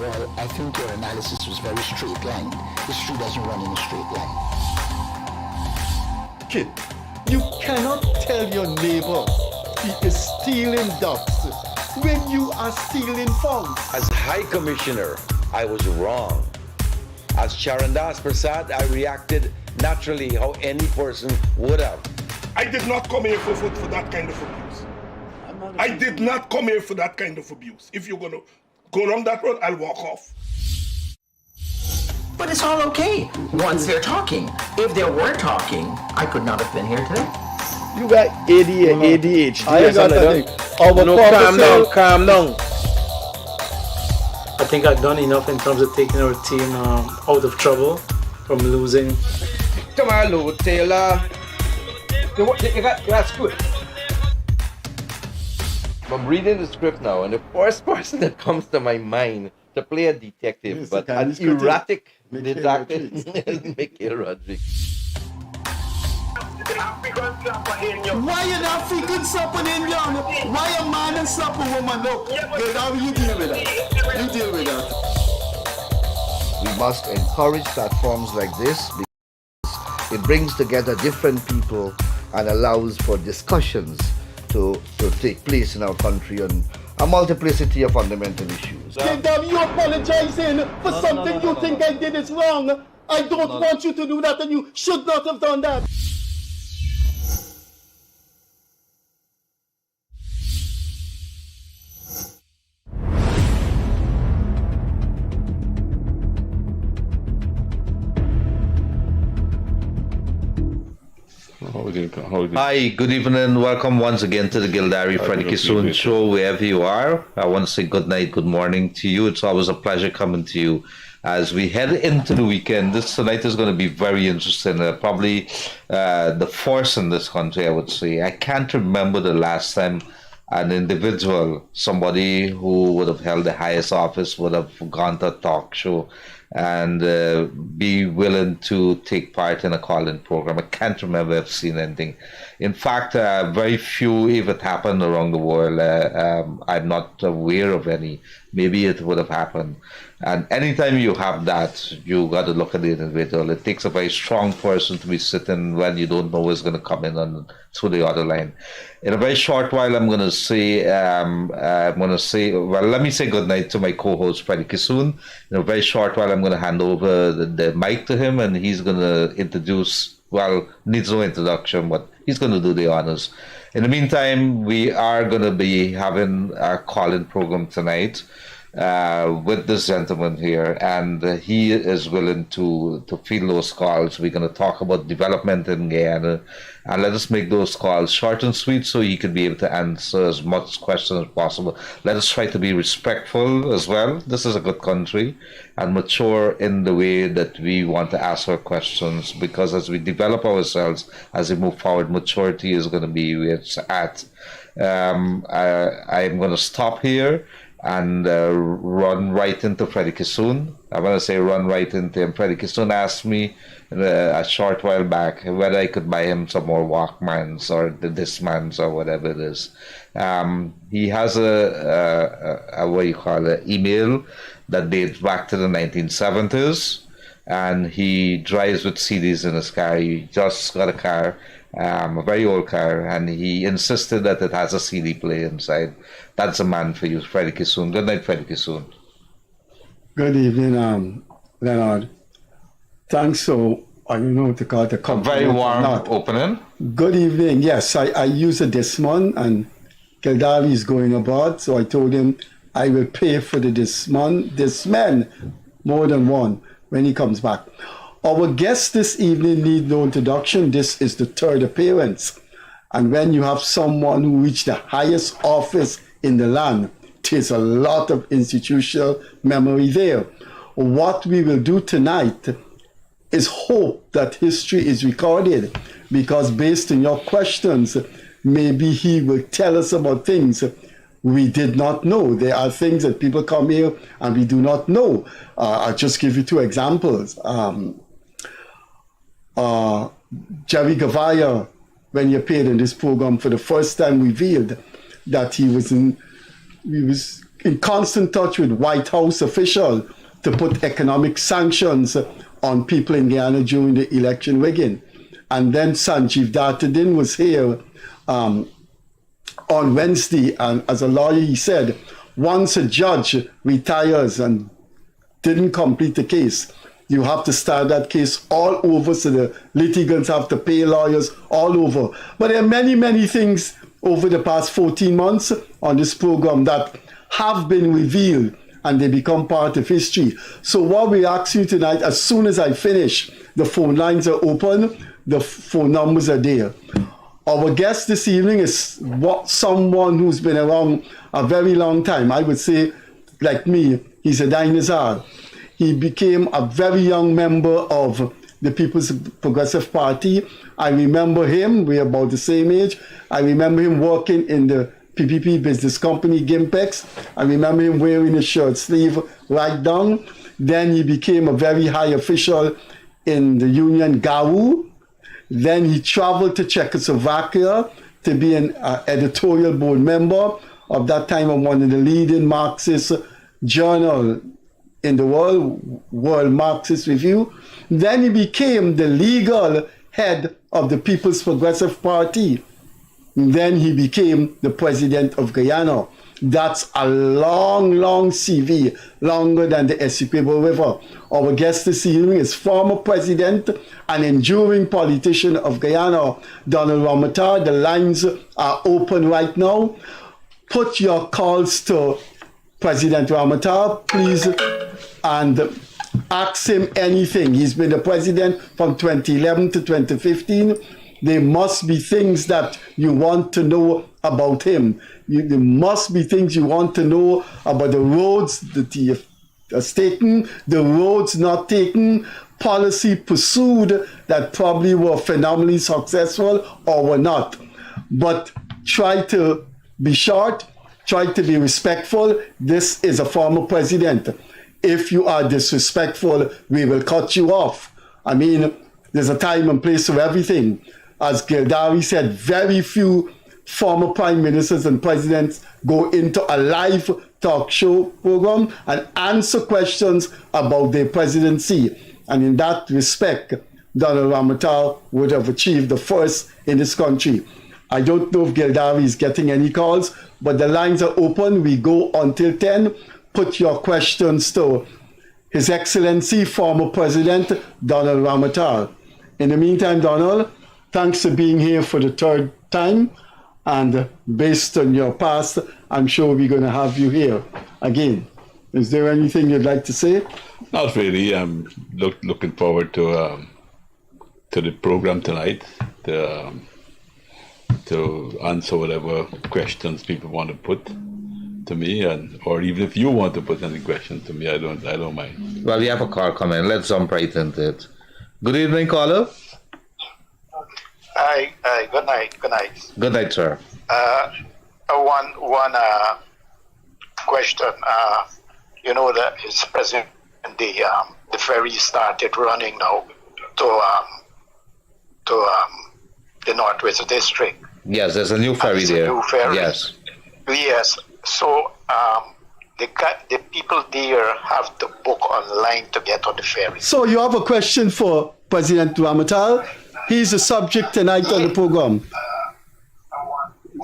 Well, I think your analysis was very straight line. History doesn't run in a straight line. Kid, you cannot tell your neighbor he is stealing ducks when you are stealing frogs. As High Commissioner, I was wrong. As Charandas Prasad, I reacted naturally how any person would have. I did not come here for that kind of abuse. I did not come here for that kind of abuse. If you're going to go down that road, I'll walk off. But it's all okay once they're talking. If they were talking, I could not have been here today. You got ADHD. I got that. Calm down. I think I've done enough in terms of taking our team out of trouble from losing. Come on, Lou Taylor. That's good. I'm reading the script now, and the first person that comes to my mind to play a detective, Yes, but okay, an he's good. erratic Mikhail detective is Mikhail Rodriguez. Why an African slapping Indian? Why a man and slap a woman? Look, Gildarie, you deal with that. You deal with that. We must encourage platforms like this because it brings together different people and allows for discussions to take place in our country on a multiplicity of fundamental issues. Gildarie, you apologizing for something you think I did is wrong. I don't want you to do that, and you should not have done that. Hi, good evening. Welcome once again to the Gildarie Freddie Kissoon show, wherever you are. I want to say good night, good morning to you. It's always a pleasure coming to you as we head into the weekend. This tonight is going to be very interesting. Probably the force in this country, I would say. I can't remember the last time an individual, somebody who would have held the highest office, would have gone to a talk show and be willing to take part in a call-in program. I can't remember if I've seen anything. In fact, very few, if it happened around the world, I'm not aware of any. Maybe it would have happened. And anytime you have that, you got to look at the individual. It takes a very strong person to be sitting when you don't know who's going to come in on through the other line. In a very short while, I'm going to say, well, let me say good night to my co-host, Freddie Kissoon. In a very short while, I'm going to hand over the mic to him, and he's going to introduce, well, needs no introduction, but he's going to do the honors. In the meantime, we are going to be having a call-in program tonight with this gentleman here, and he is willing to field those calls. We're going to talk about development in Guyana, and let us make those calls short and sweet so he can be able to answer as much questions as possible. Let us try to be respectful as well. This is a good country, and mature in the way that we want to ask our questions, because as we develop ourselves, as we move forward, maturity is going to be where it's at. I'm going to stop here and run right into Freddie Kissoon. I want to say run right into him. Freddie Kissoon asked me a short while back whether I could buy him some more Walkmans or the Discmans or whatever it is. He has a what you call it, email that dates back to the 1970s, and he drives with CDs in his car. He just got a car, a very old car, and he insisted that it has a CD player inside. That's a man for you, Freddie Kissoon. Good night, Freddie Kissoon. Good evening, Leonard. Thanks so, I don't know what to call it, A very warm opening. Good evening. Yes, I use a Discman, and Gildarie is going abroad, so I told him I will pay for the Discman, more than one, when he comes back. Our guest this evening need no introduction. This is the third appearance. And when you have someone who reached the highest office in the land, there's a lot of institutional memory there. What we will do tonight is hope that history is recorded, because based on your questions, maybe he will tell us about things we did not know. There are things that people come here and we do not know. I'll just give you two examples. Jerry Gavaya, when he appeared in this program for the first time, revealed that he was in constant touch with White House officials to put economic sanctions on people in Guyana during the election rigging. And then Sanjeev Dartadin was here on Wednesday, and as a lawyer, he said, once a judge retires and didn't complete the case, you have to start that case all over, so the litigants have to pay lawyers all over. But there are many, many things over the past 14 months on this program that have been revealed, and they become part of history. So what we ask you tonight, as soon as I finish, the phone lines are open, the phone numbers are there. Our guest this evening is someone who's been around a very long time. I would say, like me, he's a dinosaur. He became a very young member of the People's Progressive Party. I remember him, we're about the same age. I remember him working in the PPP business company, Gimpex. I remember him wearing a shirt sleeve right down. Then he became a very high official in the union GAU. Then he traveled to Czechoslovakia to be an editorial board member of that time of one of the leading Marxist journal in the World Marxist Review. Then he became the legal head of the People's Progressive Party. Then he became the president of Guyana. That's a long, long CV, longer than the Essequibo River. Our guest this evening is former president and enduring politician of Guyana, Donald Ramotar. The lines are open right now. Put your calls to President Ramotar, please, and ask him anything. He's been the president from 2011 to 2015. There must be things that you want to know about him. There must be things you want to know about the roads that he has taken, the roads not taken, policy pursued that probably were phenomenally successful or were not. But try to be short, try to be respectful. This is a former president. If you are disrespectful, we will cut you off. I mean, there's a time and place for everything. As Gildarie said, very few former prime ministers and presidents go into a live talk show program and answer questions about their presidency. And in that respect, Donald Ramotar would have achieved the first in this country. I don't know if Gildarie is getting any calls, but the lines are open. We go until 10. Put your questions to His Excellency, former President Donald Ramotar. In the meantime, Donald, thanks for being here for the third time. And based on your past, I'm sure we're going to have you here again. Is there anything you'd like to say? Not really. I'm looking forward to the program tonight, to answer whatever questions people want to put to me, or even if you want to put any questions to me, I don't mind. Well, we have a call coming. Let's jump right into it. Good evening, caller. Hi, good night. Good night, sir. One question. You know that it's present the ferry started running now to the Northwest District. Yes, there's a new ferry there. New ferry. Yes. Yes. So the people there have to book online to get on the ferry. So you have a question for President Ramotar? He's the subject tonight on the program.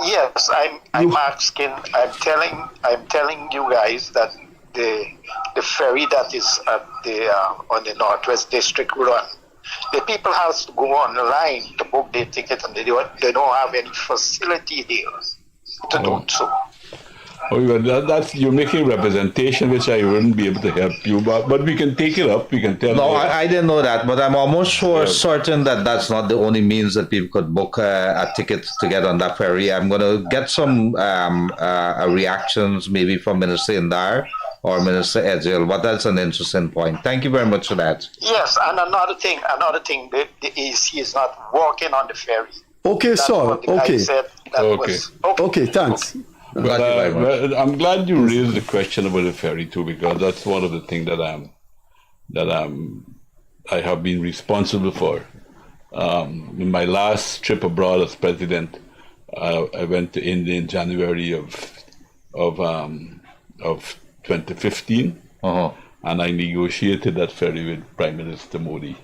Yes, I'm asking. I'm telling you guys that the ferry that is at on the Northwest District run, the people have to go online to book their ticket, and they don't have any facility there to do so. Oh, that's you're making representation, which I wouldn't be able to help you, but we can take it up. We can tell. No, I didn't know that, but I'm almost certain that that's not the only means that people could book a ticket to get on that ferry. I'm going to get some reactions, maybe from Minister Indar or Minister Edgel, but that's an interesting point. Thank you very much for that. Yes, and another thing, the AC is not working on the ferry. Okay, That's sir. what the guy Okay. said. Okay, thanks. But I'm glad you raised the question about the ferry too, because that's one of the things that I have been responsible for. In my last trip abroad as president, I went to India in January of of 2015, and I negotiated that ferry with Prime Minister Modi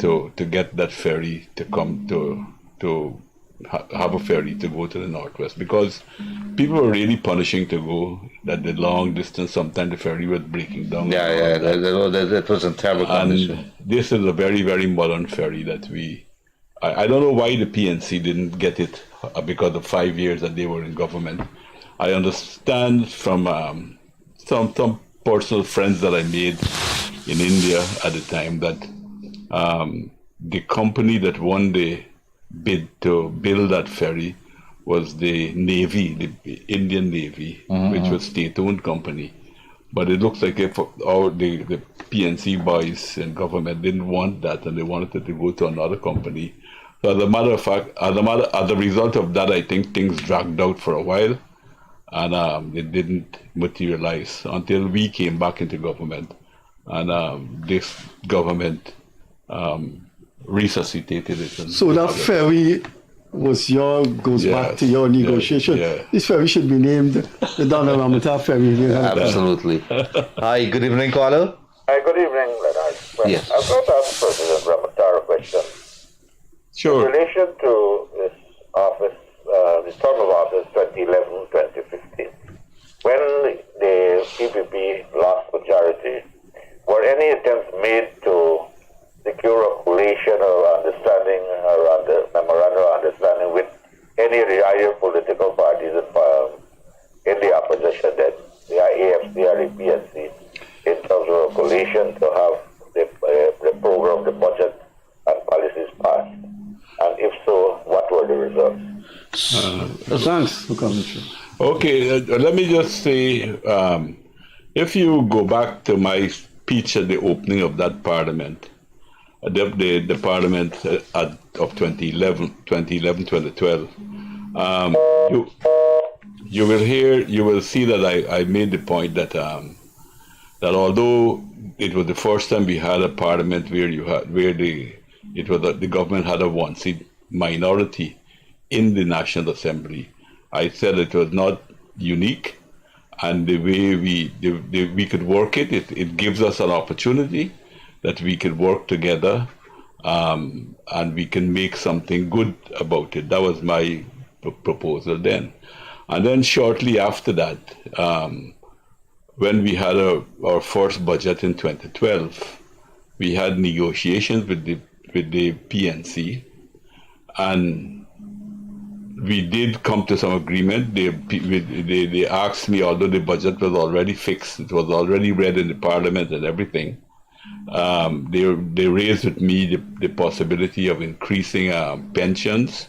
to get that ferry to come to have a ferry to go to the northwest, because people were really punishing to go that the long distance. Sometimes the ferry was breaking down. That was a terrible condition. And this is a very, very modern ferry that I don't know why the PNC didn't get it because of 5 years that they were in government. I understand from some personal friends that I made in India at the time that the company that won the bid to build that ferry was the Navy, the Indian Navy, which was state-owned company. But it looks like if the PNC boys in government didn't want that, and they wanted it to go to another company. So as a matter of fact, as a result of that, I think things dragged out for a while, and it didn't materialize until we came back into government, and this government resuscitated it. So that ferry goes back to your negotiation. This ferry should be named the Donald Ramotar ferry. Absolutely. Hi, good evening, caller. Hi, good evening, Leonard. Well, Yes. I've got to ask President Ramotar a question. Sure. In relation to this office, this term of office 2011-2015, when the PPP lost majority, were any attempts made to secure a coalition or understanding or memorandum of understanding with any of the higher political parties in the opposition, that the AFC or the PNC, in terms of a coalition to have the program, the budget, and policies passed? And if so, what were the results? Thanks for coming. Okay, let me just say, if you go back to my speech at the opening of that parliament, the parliament of 2011-2012, you will see that I made the point that that although it was the first time we had a parliament where the government had a one-seat minority in the National Assembly, I said it was not unique, and the way we could work it gives us an opportunity that we could work together, and we can make something good about it. That was my proposal then. And then shortly after that, when we had our first budget in 2012, we had negotiations with the PNC, and we did come to some agreement. They asked me, although the budget was already fixed, it was already read in the parliament and everything, they raised with me the possibility of increasing pensions,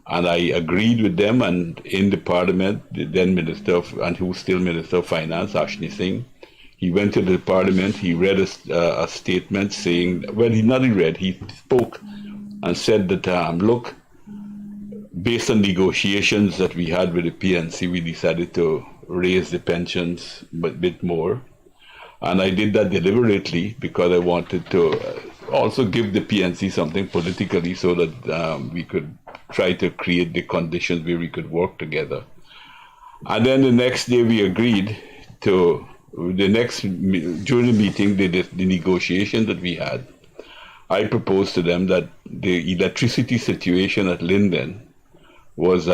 and I agreed with them. And in the parliament, the then Minister and who was still Minister of Finance, Ashni Singh, he went to the parliament, he read a statement saying, well, he spoke and said that, look, based on negotiations that we had with the PNC, we decided to raise the pensions a bit more. And I did that deliberately because I wanted to also give the PNC something politically, so that we could try to create the conditions where we could work together. And then the next day we agreed to, during the meeting, the negotiation that we had, I proposed to them that the electricity situation at Linden was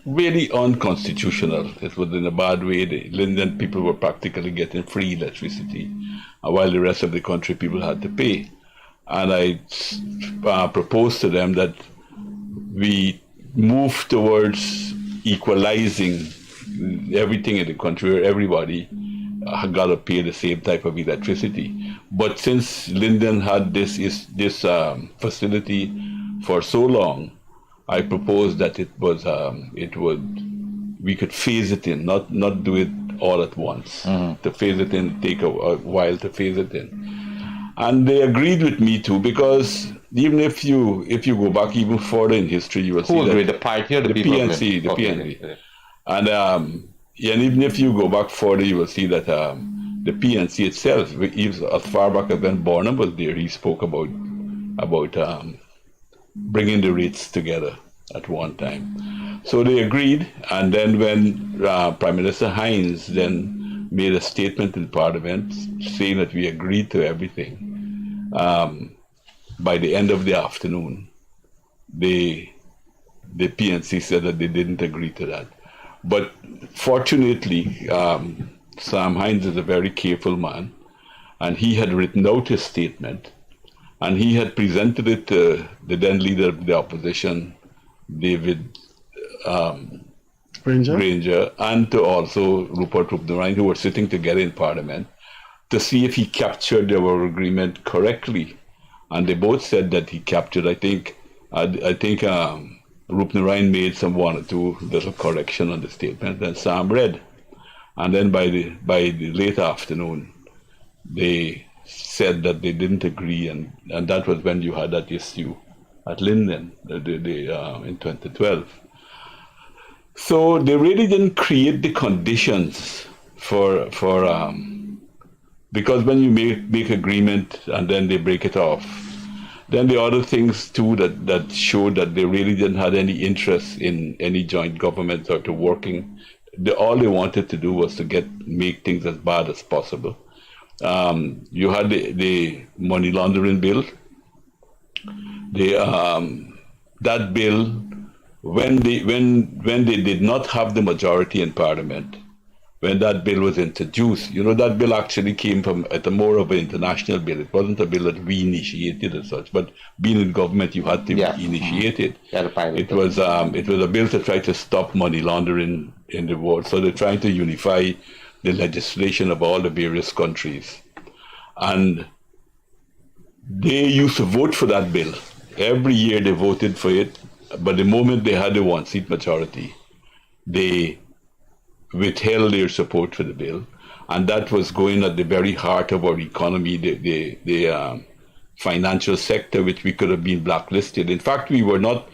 really unconstitutional. It was in a bad way. The Linden people were practically getting free electricity, while the rest of the country people had to pay. And I proposed to them that we move towards equalizing everything in the country, where everybody got to pay the same type of electricity. But since Linden had this facility for so long, I proposed that we could phase it in, not do it all at once. To phase it in, take a while to phase it in. And they agreed with me too, because even if you go back even further in history, you will see that the party or the people? PNC, the PNC. And even if you go back further, you will see that the PNC itself, as far back as when Barnum was there, he spoke about bringing the rates together. at one time. So they agreed, and then when Prime Minister Hines then made a statement in Parliament saying that we agreed to everything, by the end of the afternoon, the PNC said that they didn't agree to that. But fortunately, Sam Hines is a very careful man, and he had written out his statement, and he had presented it to the then leader of the opposition, David Granger, and to also Rupert Rupnarine, who were sitting together in Parliament, to see if he captured our agreement correctly. And they both said that he captured. I think Rupnarine made some one or two little correction on the statement, and Sam read. And then by the late afternoon, they said that they didn't agree, and that was when you had that issue at Linden in 2012. So they really didn't create the conditions for because when you make agreement and then they break it off, then the other things too that showed that they really didn't have any interest in any joint government or to working. All they wanted to do was to make things as bad as possible. You had the money laundering bill. That bill, when they did not have the majority in Parliament, when that bill was introduced, that bill actually came from more of an international bill. It wasn't a bill that we initiated as such, but being in government, you had to initiate it. It was a bill to try to stop money laundering in the world. So they're trying to unify the legislation of all the various countries. And they used to vote for that bill. Every year they voted for it, but the moment they had a one-seat majority, they withheld their support for the bill, and that was going at the very heart of our economy, the financial sector, which we could have been blacklisted. In fact, we were not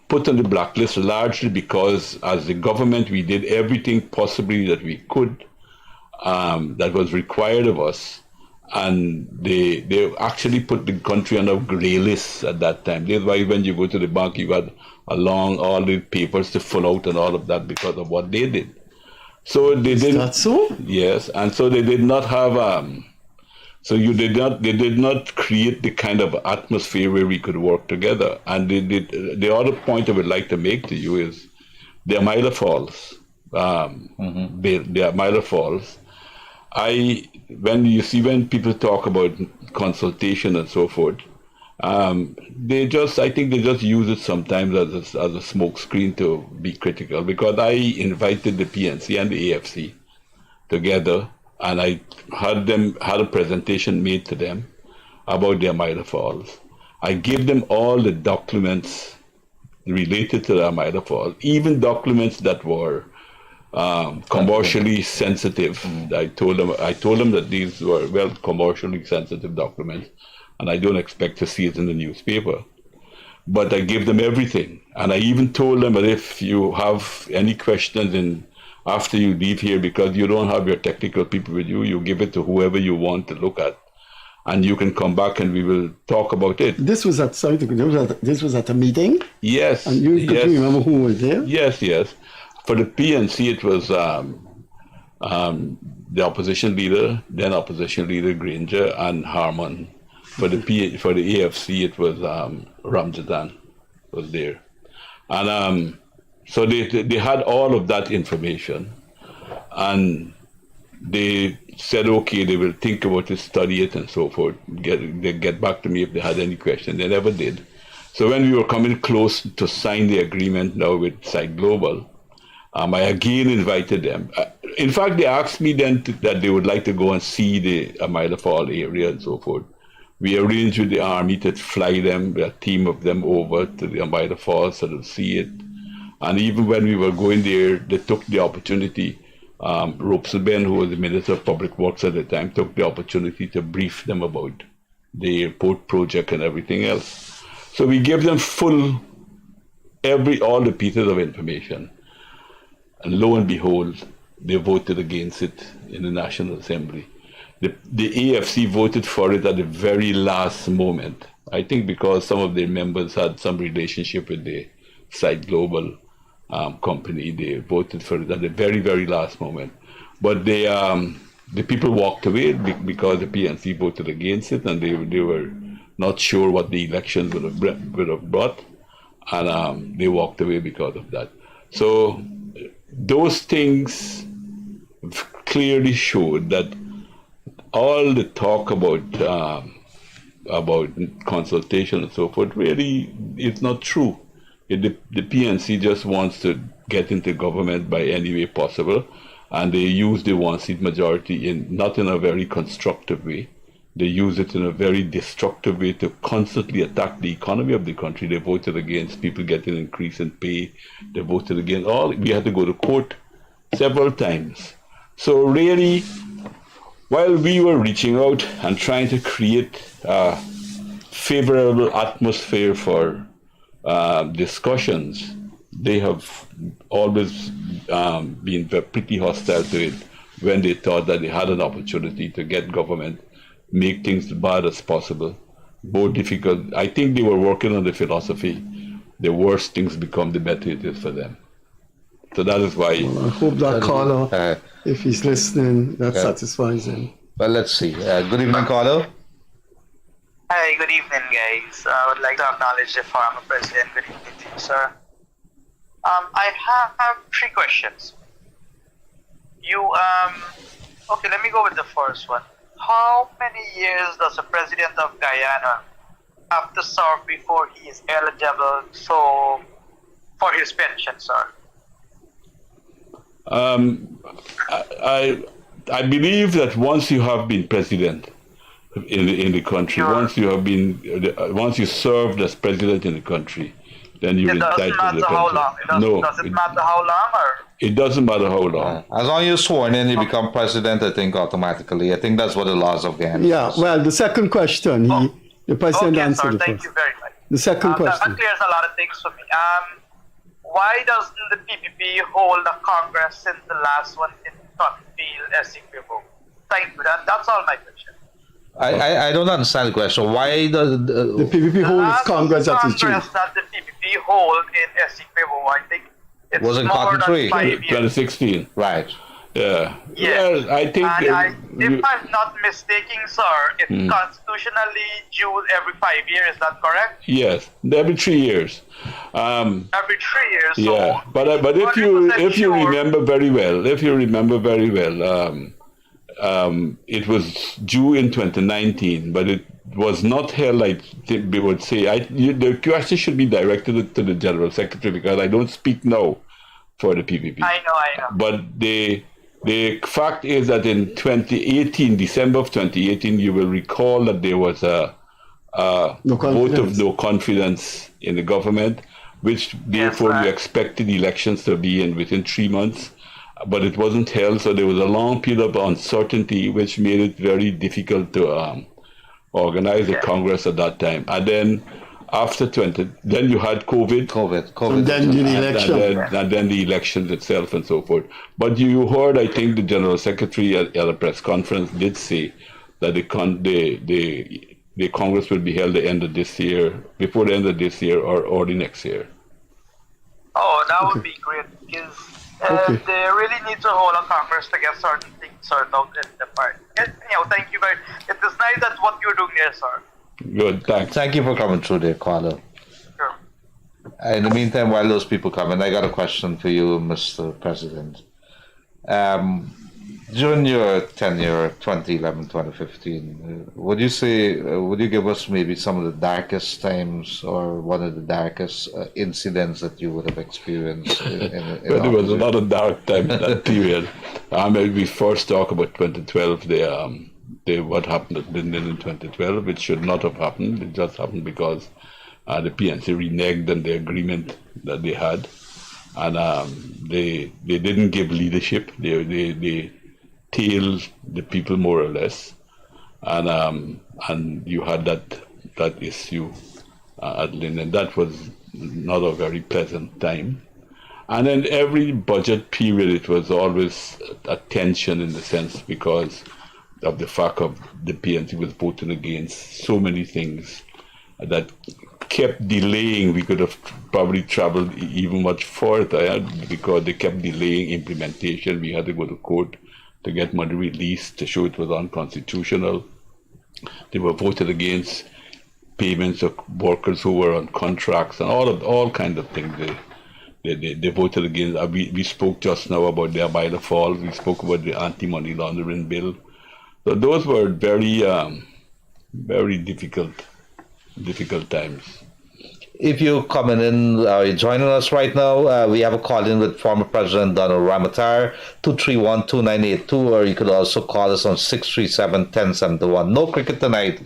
put on the blacklist largely because, as the government, we did everything possibly that we could, that was required of us, and they actually put the country on a grey list at that time. That's why when you go to the bank, you got all the papers to fill out and all of that because of what they did. So they didn't. Is that so? Yes, and so they did not have. They did not create the kind of atmosphere where we could work together. And the other point I would like to make to you is the Amila Falls. The Amila Falls. When people talk about consultation and so forth, I think they just use it sometimes as a smoke screen to be critical, because I invited the PNC and the AFC together, and I had a presentation made to them about the Amila Falls. I gave them all the documents related to the Amila Falls, even documents that were commercially sensitive. I told them that these were commercially sensitive documents, and I don't expect to see it in the newspaper. But I gave them everything, and I even told them that if you have any questions after you leave here, because you don't have your technical people with you, you give it to whoever you want to look at, and you can come back and we will talk about it. This was at a meeting? Yes. And you remember who was there? Yes. For the PNC, it was the opposition leader, then opposition leader Granger and Harmon. For the AFC, it was Ramjadan was there, and so they had all of that information, and they said okay, they will think about it, study it, and so forth. They get back to me if they had any questions. They never did. So when we were coming close to sign the agreement now with Site Global, I again invited them. In fact, they asked me then that they would like to go and see the Amila Fall area and so forth. We arranged with the army to fly them, a team of them, over to the Amila Falls so they'll see it. And even when we were going there, they took the opportunity. Ropselben, who was the Minister of Public Works at the time, took the opportunity to brief them about the airport project and everything else. So we gave them all the pieces of information. And lo and behold, they voted against it in the National Assembly. The AFC voted for it at the very last moment. I think because some of their members had some relationship with the Site Global company. They voted for it at the very, very last moment. But they, the people walked away because the PNC voted against it, and they were not sure what the elections would have brought, and they walked away because of that. So those things clearly showed that all the talk about consultation and so forth really is not true. The PNC just wants to get into government by any way possible, and they use the one-seat majority not in a very constructive way. They use it in a very destructive way to constantly attack the economy of the country. They voted against people getting an increase in pay. They voted against we had to go to court several times. So really, while we were reaching out and trying to create a favorable atmosphere for discussions, they have always been pretty hostile to it when they thought that they had an opportunity to get government, make things as bad as possible, more difficult. I think they were working on the philosophy, the worse things become, the better it is for them. So that is why. Well, I hope that caller, if he's listening, that satisfies him. Well, let's see. Good evening, caller. Hi, good evening, guys. I would like to acknowledge the former president. Good evening to you, sir. I have 3 questions. Okay, let me go with the first one. How many years does the president of Guyana have to serve before he is eligible for his pension, sir? I believe that once you have been president in the country, once you served as president in the country, then you're entitled to the pension. Does it matter how long, or? It doesn't matter how long. As long as you're sworn in, you become president, I think, automatically. I think that's what the laws of Guyana. Yeah, well, the second question, the president answered the first. Thank you very much. The second question. That clears a lot of things for me. Why doesn't the PPP hold a Congress since the last one in Totfield, Essequibo? Thank you. That's all my question. I don't understand the question. Why does the PPP hold its Congress at its Congress that the PPP hold in Essequibo, I think it's was in more than 5 years. 2016. Right. Yeah. Yes. Well, I think. If I'm not mistaken, sir, it's constitutionally due every 5 years. Is that correct? Yes, every 3 years. Every 3 years. Yeah, so but if you remember very well, it was due in 2019, but it was not held. I think we would say. The question should be directed to the General Secretary, because I don't speak now for the PPP. I know. But the fact is that in 2018, December of 2018, you will recall that there was a vote of no confidence in the government, which therefore we expected elections to be within 3 months, but it wasn't held. So there was a long period of uncertainty, which made it very difficult to organize a Congress at that time. And then after then you had COVID, and then the election, and then the elections itself and so forth. But you heard, I think, the General Secretary at a press conference did say that the Congress will be held the end of this year, before the end of this year, or the next year. Oh, that would be great, because they really need to hold a Congress to get certain things sorted out in the party. Thank you very much. It is nice that what you're doing there, sir. Good, thanks. Thank you for coming through there, caller. Sure. In the meantime, while those people come in, I got a question for you, Mr. President. During your tenure, 2011, 2015, would you give us maybe some of the darkest times or one of the darkest incidents that you would have experienced? Well, there was a lot of dark times in that period. We first talk about 2012, what happened at Linden in 2012, which should not have happened. It just happened because the PNC reneged on the agreement that they had, and they didn't give leadership. They tailed the people more or less, and you had that issue at Linden. That was not a very pleasant time. And then every budget period, it was always a tension in the sense because of the fact of the PNC was voting against so many things that kept delaying, we could have probably traveled even much further because they kept delaying implementation. We had to go to court to get money released to show it was unconstitutional. They were voted against payments of workers who were on contracts and all kinds of things. They voted against. We spoke just now about their by the fall. We spoke about the anti-money laundering bill. So those were very, very difficult times. If you're coming in, you're joining us right now, we have a call in with former President Donald Ramotar, 231-2982, or you could also call us on 637-1071. No cricket tonight.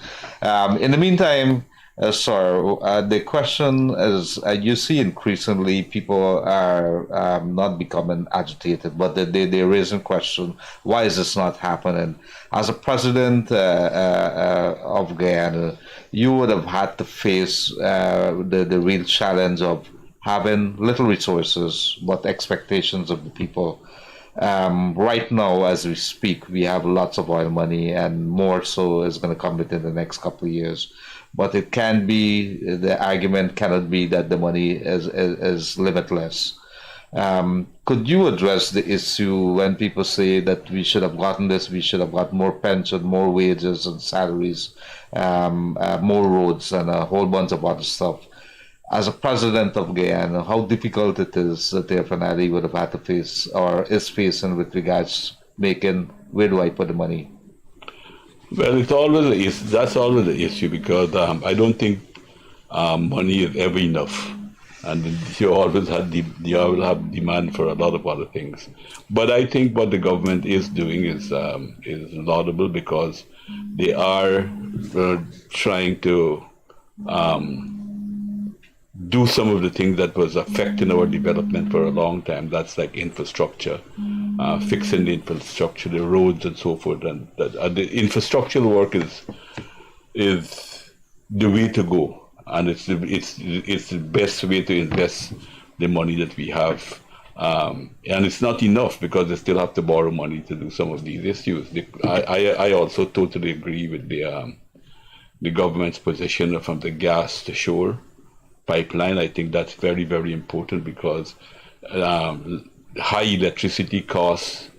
In the meantime, sir, the question is, you see increasingly people are not becoming agitated, but they're raising question, why is this not happening? As a president of Guyana, you would have had to face the real challenge of having little resources, but expectations of the people. Right now, as we speak, we have lots of oil money, and more so is going to come within the next couple of years. But it can be, the argument cannot be that the money is limitless. Could you address the issue when people say that we should have gotten this, we should have got more pension, more wages and salaries, more roads and a whole bunch of other stuff? As a president of Guyana, how difficult it is that the FNLE would have had to face or is facing with regards making, where do I put the money? Well, that's always the issue because I don't think money is ever enough. And you always have demand for a lot of other things. But I think what the government is doing is laudable because they are trying to do some of the things that was affecting our development for a long time. That's like infrastructure, fixing the infrastructure, the roads and so forth. And the infrastructural work is the way to go. And it's the best way to invest the money that we have. And it's not enough because they still have to borrow money to do some of these issues. I also totally agree with the government's position from the gas to shore pipeline. I think that's very, very important because high electricity costs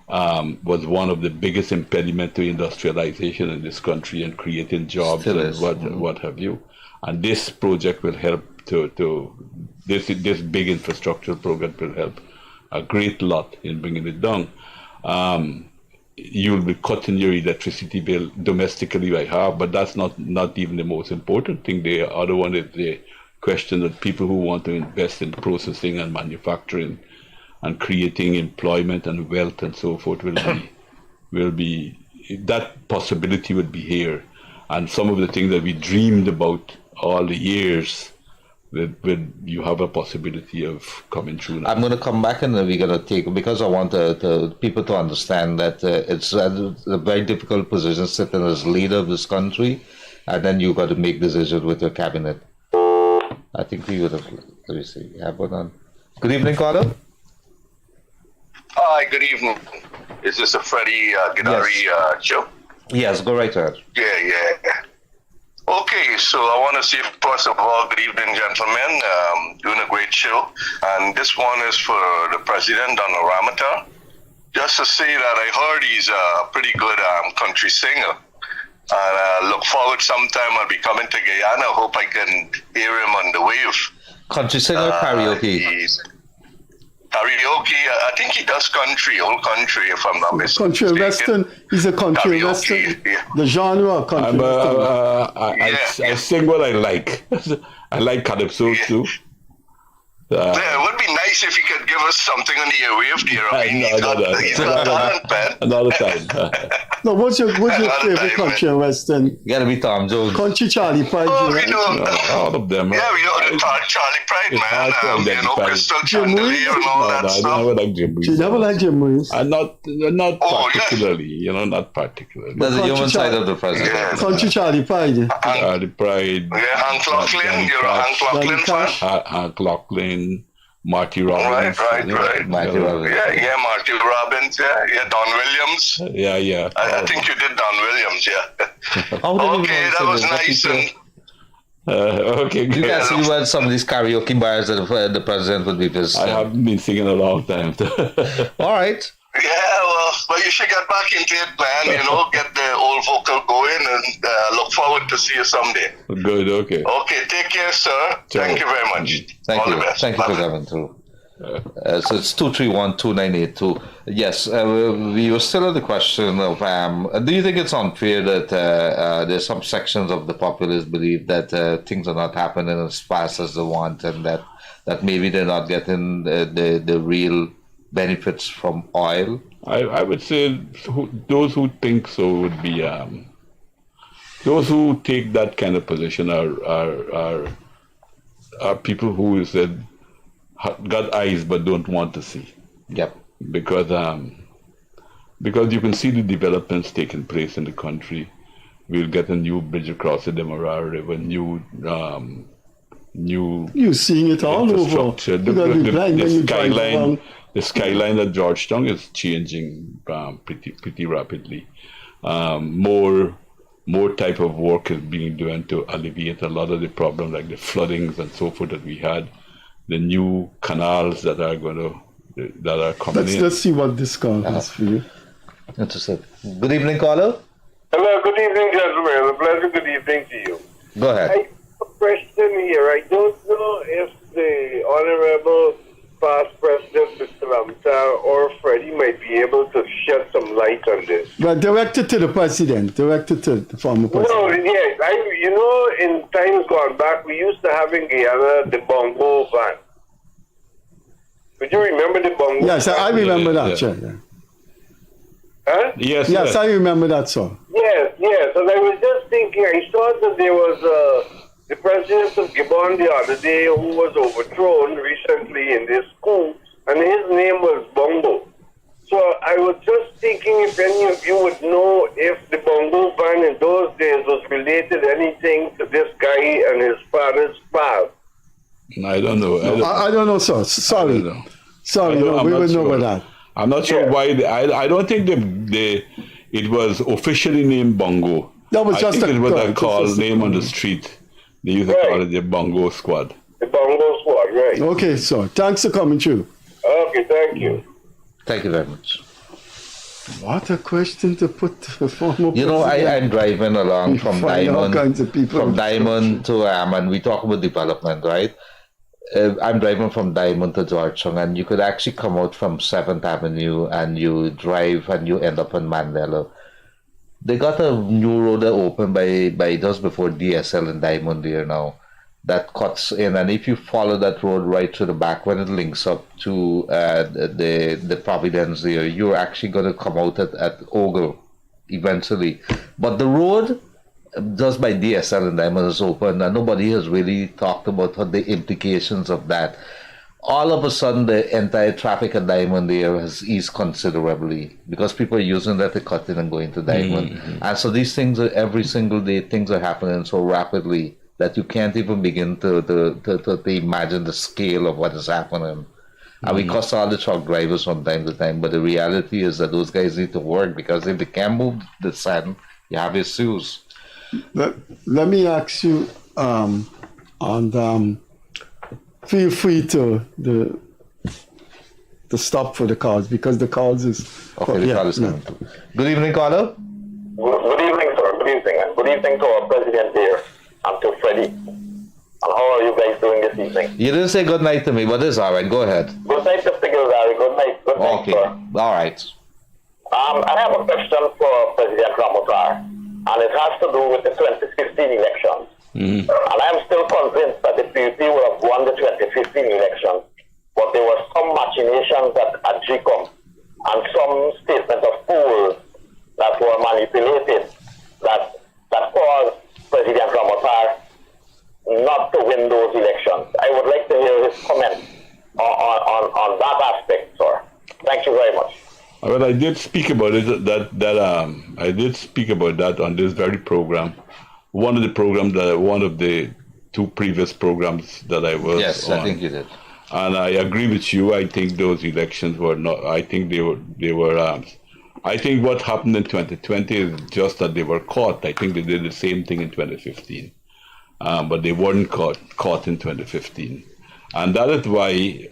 was one of the biggest impediments to industrialization in this country and creating jobs and what have you. And this project will help this big infrastructure program will help a great lot in bringing it down. You'll be cutting your electricity bill domestically by half, but that's not even the most important thing. The other one is the question that people who want to invest in processing and manufacturing and creating employment and wealth and so forth will be that possibility would be here. And some of the things that we dreamed about all the years, when you have a possibility of coming through now. I'm going to come back and we're going to take, because I want people to understand that it's a very difficult position sitting as leader of this country, and then you've got to make decisions with your cabinet. I think we would have, let me see, we have one on. Good evening, caller. Hi, good evening. Is this a Freddie Gildarie show? Yes, go right ahead. Yeah. Okay, so I want to say, first of all, good evening, gentlemen. Doing a great show. And this one is for the President, Donald Ramotar. Just to say that I heard he's a pretty good country singer. And I look forward sometime I'll be coming to Guyana. Hope I can hear him on the wave. Country singer, karaoke? Karaoke, I think he does country, whole country, if I'm not mistaken. Country western, he's a country karaoke, western. Yeah. The genre of country western. I sing what I like. I like calypso too. Yeah, it would be nice if he could give us something on the airwave there. I mean, he's got talent, man. Another time. No, what's your favorite country and western? You gotta be Tom Jones. Country Charlie Pride. We know all of them. Yeah, we know the Charlie Pride, man. Crystal Chandelier and all that stuff. I never like Jim Reeves. You never like Jim Reeves? Not particularly. Not particularly. That's the human side of the president. Yeah. Country Charlie Pride. Charlie Pride. Yeah, Hank Lachlan. You're a Hank Lachlan fan? Hank Lachlan. Marty Robbins. Right. Marty Robbins. Yeah, Marty Robbins. Yeah, Don Williams. Yeah. I think you did Don Williams. Yeah. Okay, that was nice. And Okay, good. You guys see when some of these karaoke bars that the president would be visiting. I haven't been singing a long time. All right. Yeah, well, you should get back into it, man. Get the old vocal going, and look forward to see you someday. Good, okay. Okay, take care, sir. Thank you very much. Thank All you. the best. Thank you for Bye-bye. coming through. So it's 231-2982. Yes, we were still on the question of do you think it's unfair that there's some sections of the populace believe that things are not happening as fast as they want, and that maybe they're not getting the real benefits from oil? I would say those who think so would be those who take that kind of position are people who said got eyes but don't want to see. Yep. Because you can see the developments taking place in the country. We'll get a new bridge across the Demerara River, You're seeing it all over. The skyline at Georgetown is changing pretty rapidly. More type of work is being done to alleviate a lot of the problems like the floodings and so forth that we had. The new canals that are coming in. Let's see what this call is for you. Interesting. Good evening, caller. Hello, good evening, gentlemen. A pleasant good evening to you. Go ahead. I have a question here. I don't know if the Honorable past President, Mr. Ramotar, or Freddie might be able to shed some light on this. But directed to the president, directed to the former president. No, yes. In times gone back, we used to have in Guyana the bongo van. Would you remember the bongo Yes, van? I remember that, sure. Yeah. Huh? Yes, I remember that song. Yes. And I was just thinking, I saw that there was the president of Gabon the other day who was overthrown recently in this coup, and his name was Bongo. So I was just thinking if any of you would know if the Bongo ban in those days was related anything to this guy and his father's past. I don't know. I don't know, sir. Sorry. Sorry, we would know about that. I'm not sure why. I don't think it was officially named Bongo. That was just it was a call name on the street. They used to call it the Bongo Squad. The Bongo Squad, right. Okay, sir. Thanks for coming through. Okay, thank you. Thank you very much. What a question to put to the former I'm driving along from Diamond, to and we talk about development, right? I'm driving from Diamond to Georgetown, and you could actually come out from 7th Avenue and you drive and you end up in Mandela. They got a new road that opened by just before DSL in Diamond there now that cuts in, and if you follow that road right to the back when it links up to the Providence there, you're actually going to come out at Ogle eventually. But the road just by DSL and Diamond is open, and nobody has really talked about the implications of that. All of a sudden, the entire traffic at Diamond there has eased considerably because people are using that to cut in and go into Diamond. Mm-hmm. And so these things are every single day, things are happening so rapidly that you can't even begin to imagine the scale of what is happening. And we cuss all the truck drivers from time to time, but the reality is that those guys need to work because if they can't move the sand, you have issues. Let me ask you, feel free to stop for the calls because the calls is... Okay, the call is coming through. Good evening, caller. Good evening, sir. Good evening. Good evening to our president here and to Freddie. And how are you guys doing this evening? You didn't say good night to me, but it's all right. Go ahead. Good night, Mr. Gildarie. Good night. Good night, okay. sir. All right. I have a question for President Ramotar, and it has to do with the 2015 elections. Mm-hmm. And I'm still convinced that the PUP would have won the 2015 elections, but there were some machinations at GCOM and some statements of polls that were manipulated that caused President Ramotar not to win those elections. I would like to hear his comment on that aspect, sir. Thank you very much. Well, I did speak about it. I did speak about that on this very program. One of the two previous programs that I was Yes, on. I think you did. And I agree with you. I think those elections were not. I think they were. I think what happened in 2020 is just that they were caught. I think they did the same thing in 2015. but they weren't caught in 2015. And that is why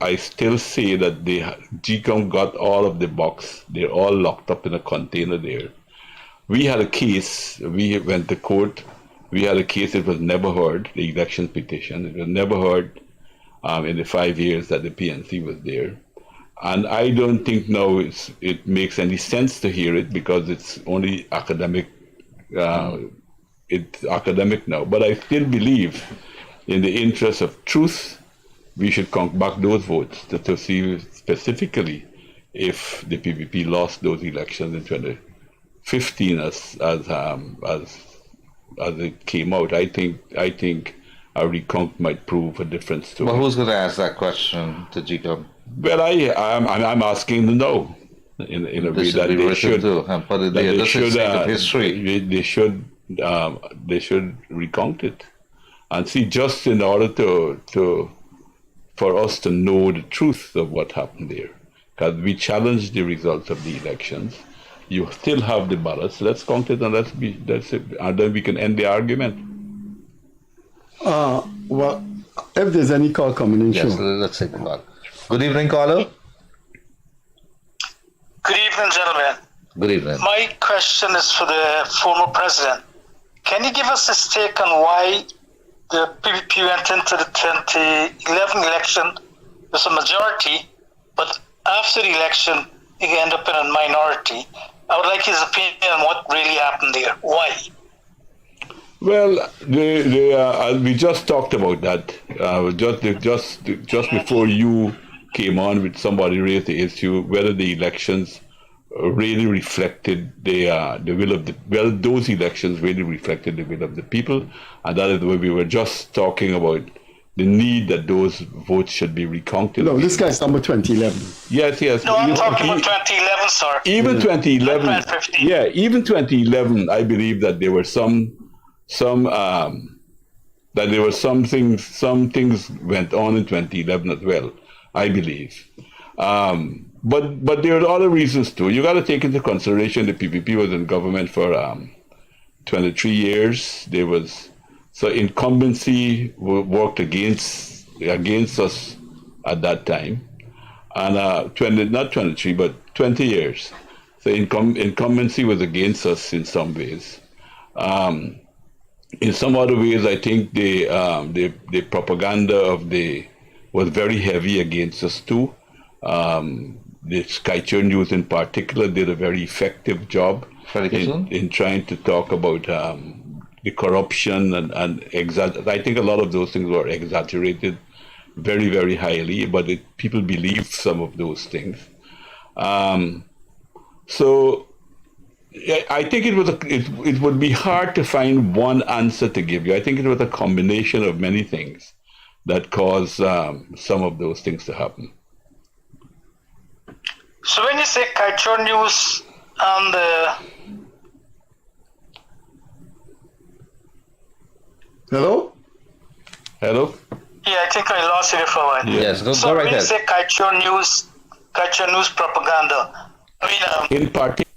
I still say that GCOM got all of the box. They're all locked up in a container there. We had a case. We went to court. We had a case. It was never heard. The election petition. It was never heard in the 5 years that the PNC was there. And I don't think now it makes any sense to hear it because it's only academic. It's academic now. But I still believe, in the interest of truth, we should count back those votes to see specifically if the PPP lost those elections in 2015 as it came out. I think a recount might prove a different story. Well, who's going to ask that question to GCOM? Well, I'm asking them now in a way that they should. They should recount it. And see, just in order for us to know the truth of what happened there, because we challenged the results of the elections, you still have the ballots. Let's count it and and then we can end the argument. Well, if there's any call coming in, yes, sure. Let's take the call. Good evening, caller. Good evening, gentlemen. Good evening. My question is for the former president. Can you give us his take on why the PPP went into the 2011 election with a majority, but after the election, it ended up in a minority? I would like his opinion on what really happened there. Why? Well, we just talked about that. Just before you came on, with somebody raised the issue whether the elections really reflected the will of the, well, those elections really reflected the will of the people, and that is why we were just talking about the need that those votes should be recounted. No, this guy's number 2011. Yes. No, I'm talking about 2011, sir. Even 2011, yeah, even 2011, I believe that there were some things went on in 2011 as well, I believe. But there are other reasons too. You got to take into consideration the PPP was in government for 23 years. So incumbency worked against us at that time, and not 23 but 20 years. So incumbency was against us in some ways. In some other ways, I think the propaganda was very heavy against us too. The Skyture News in particular did a very effective job in trying to talk about the corruption and I think a lot of those things were exaggerated very, very highly, but people believed some of those things. So I think it would be hard to find one answer to give you. I think it was a combination of many things that caused some of those things to happen. So when you say Skyture News and Hello? Yeah, I think I lost you for a while. Yes, go so right when ahead. you say Skyture News propaganda, I mean, in particular,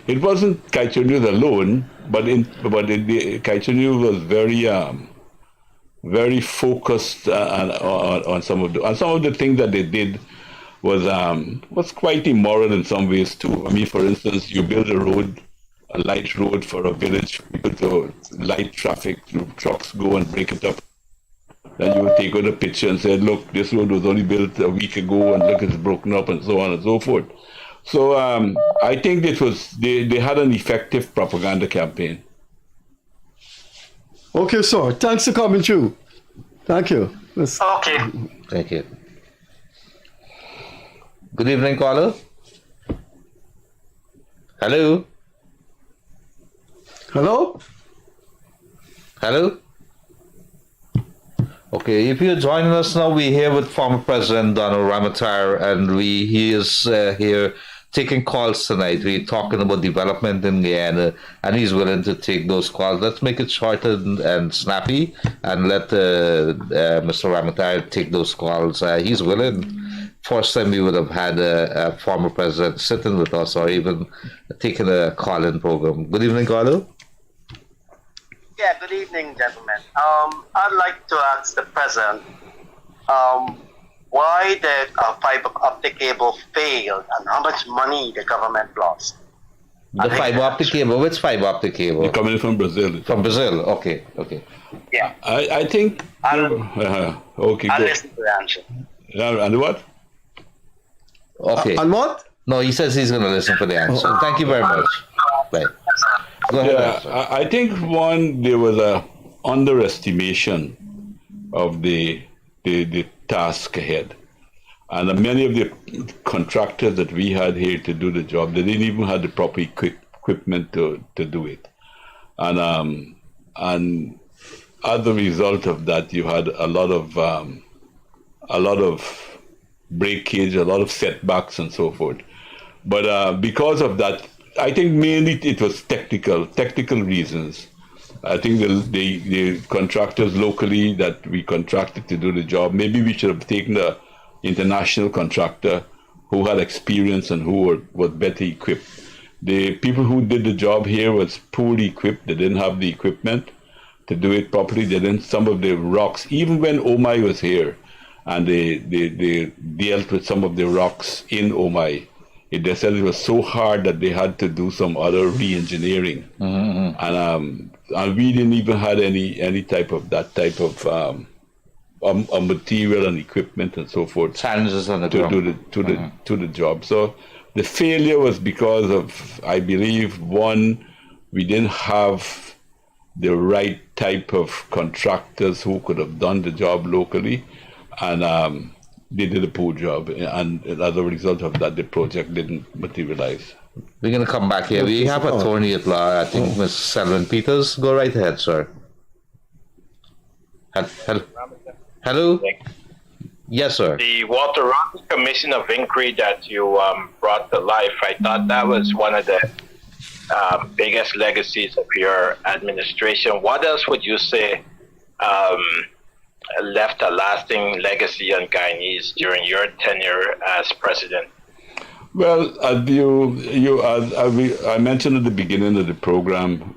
it wasn't Skyture News alone, but the Skyture News was very focused on some of the things that they did was quite immoral in some ways too. I mean, for instance, you build a light road for a village, people to light traffic, trucks go and break it up. Then you would take out a picture and say, look, this road was only built a week ago and look, it's broken up and so on and so forth. So I think they had an effective propaganda campaign. Okay, sir. Thanks for coming through. Thank you. Okay. Thank you. Good evening, caller. Hello. Okay, if you're joining us now, we're here with former President Donald Ramotar, and he is here taking calls tonight. We're talking about development in Guyana, and he's willing to take those calls. Let's make it short and snappy, and let Mr. Ramotar take those calls. He's willing. First time we would have had a former president sitting with us, or even taking a call-in program. Good evening, caller. Yeah, good evening, gentlemen. I'd like to ask the president why the fiber optic cable failed and how much money the government lost. The fiber optic cable. Which fiber optic cable? They're coming from Brazil. From Brazil. Okay. Okay. Yeah. I think. Okay. I'll Go. listen to the answer. And what? Okay. And what? No, he says he's going to listen for the answer. Thank you very much. Bye. Go ahead. Yeah, I think there was a underestimation of the task ahead, and many of the contractors that we had here to do the job, they didn't even have the proper equipment to do it, and as a result of that, you had a lot of breakage, a lot of setbacks, and so forth. But because of that, I think mainly it was technical reasons. I think the contractors locally that we contracted to do the job, maybe we should have taken an international contractor who had experience and who was better equipped. The people who did the job here was poorly equipped. They didn't have the equipment to do it properly. They didn't, some of the rocks, even when Omai was here and they dealt with some of the rocks in Omai, they said it was so hard that they had to do some other re-engineering, and we didn't even have any type of material and equipment and so forth challenges on the to the job. So the failure was because of, I believe, one, we didn't have the right type of contractors who could have done the job locally, and they did a poor job, and as a result of that, the project didn't materialize. We're going to come back here. We have attorney at law, I think, Ms. Selwyn Peters. Go right ahead, sir. Hello? Yes, sir. The Walter Ross Commission of Inquiry that you brought to life, I thought that was one of the biggest legacies of your administration. What else would you say left a lasting legacy on Guyanese during your tenure as president? Well, as I mentioned at the beginning of the program,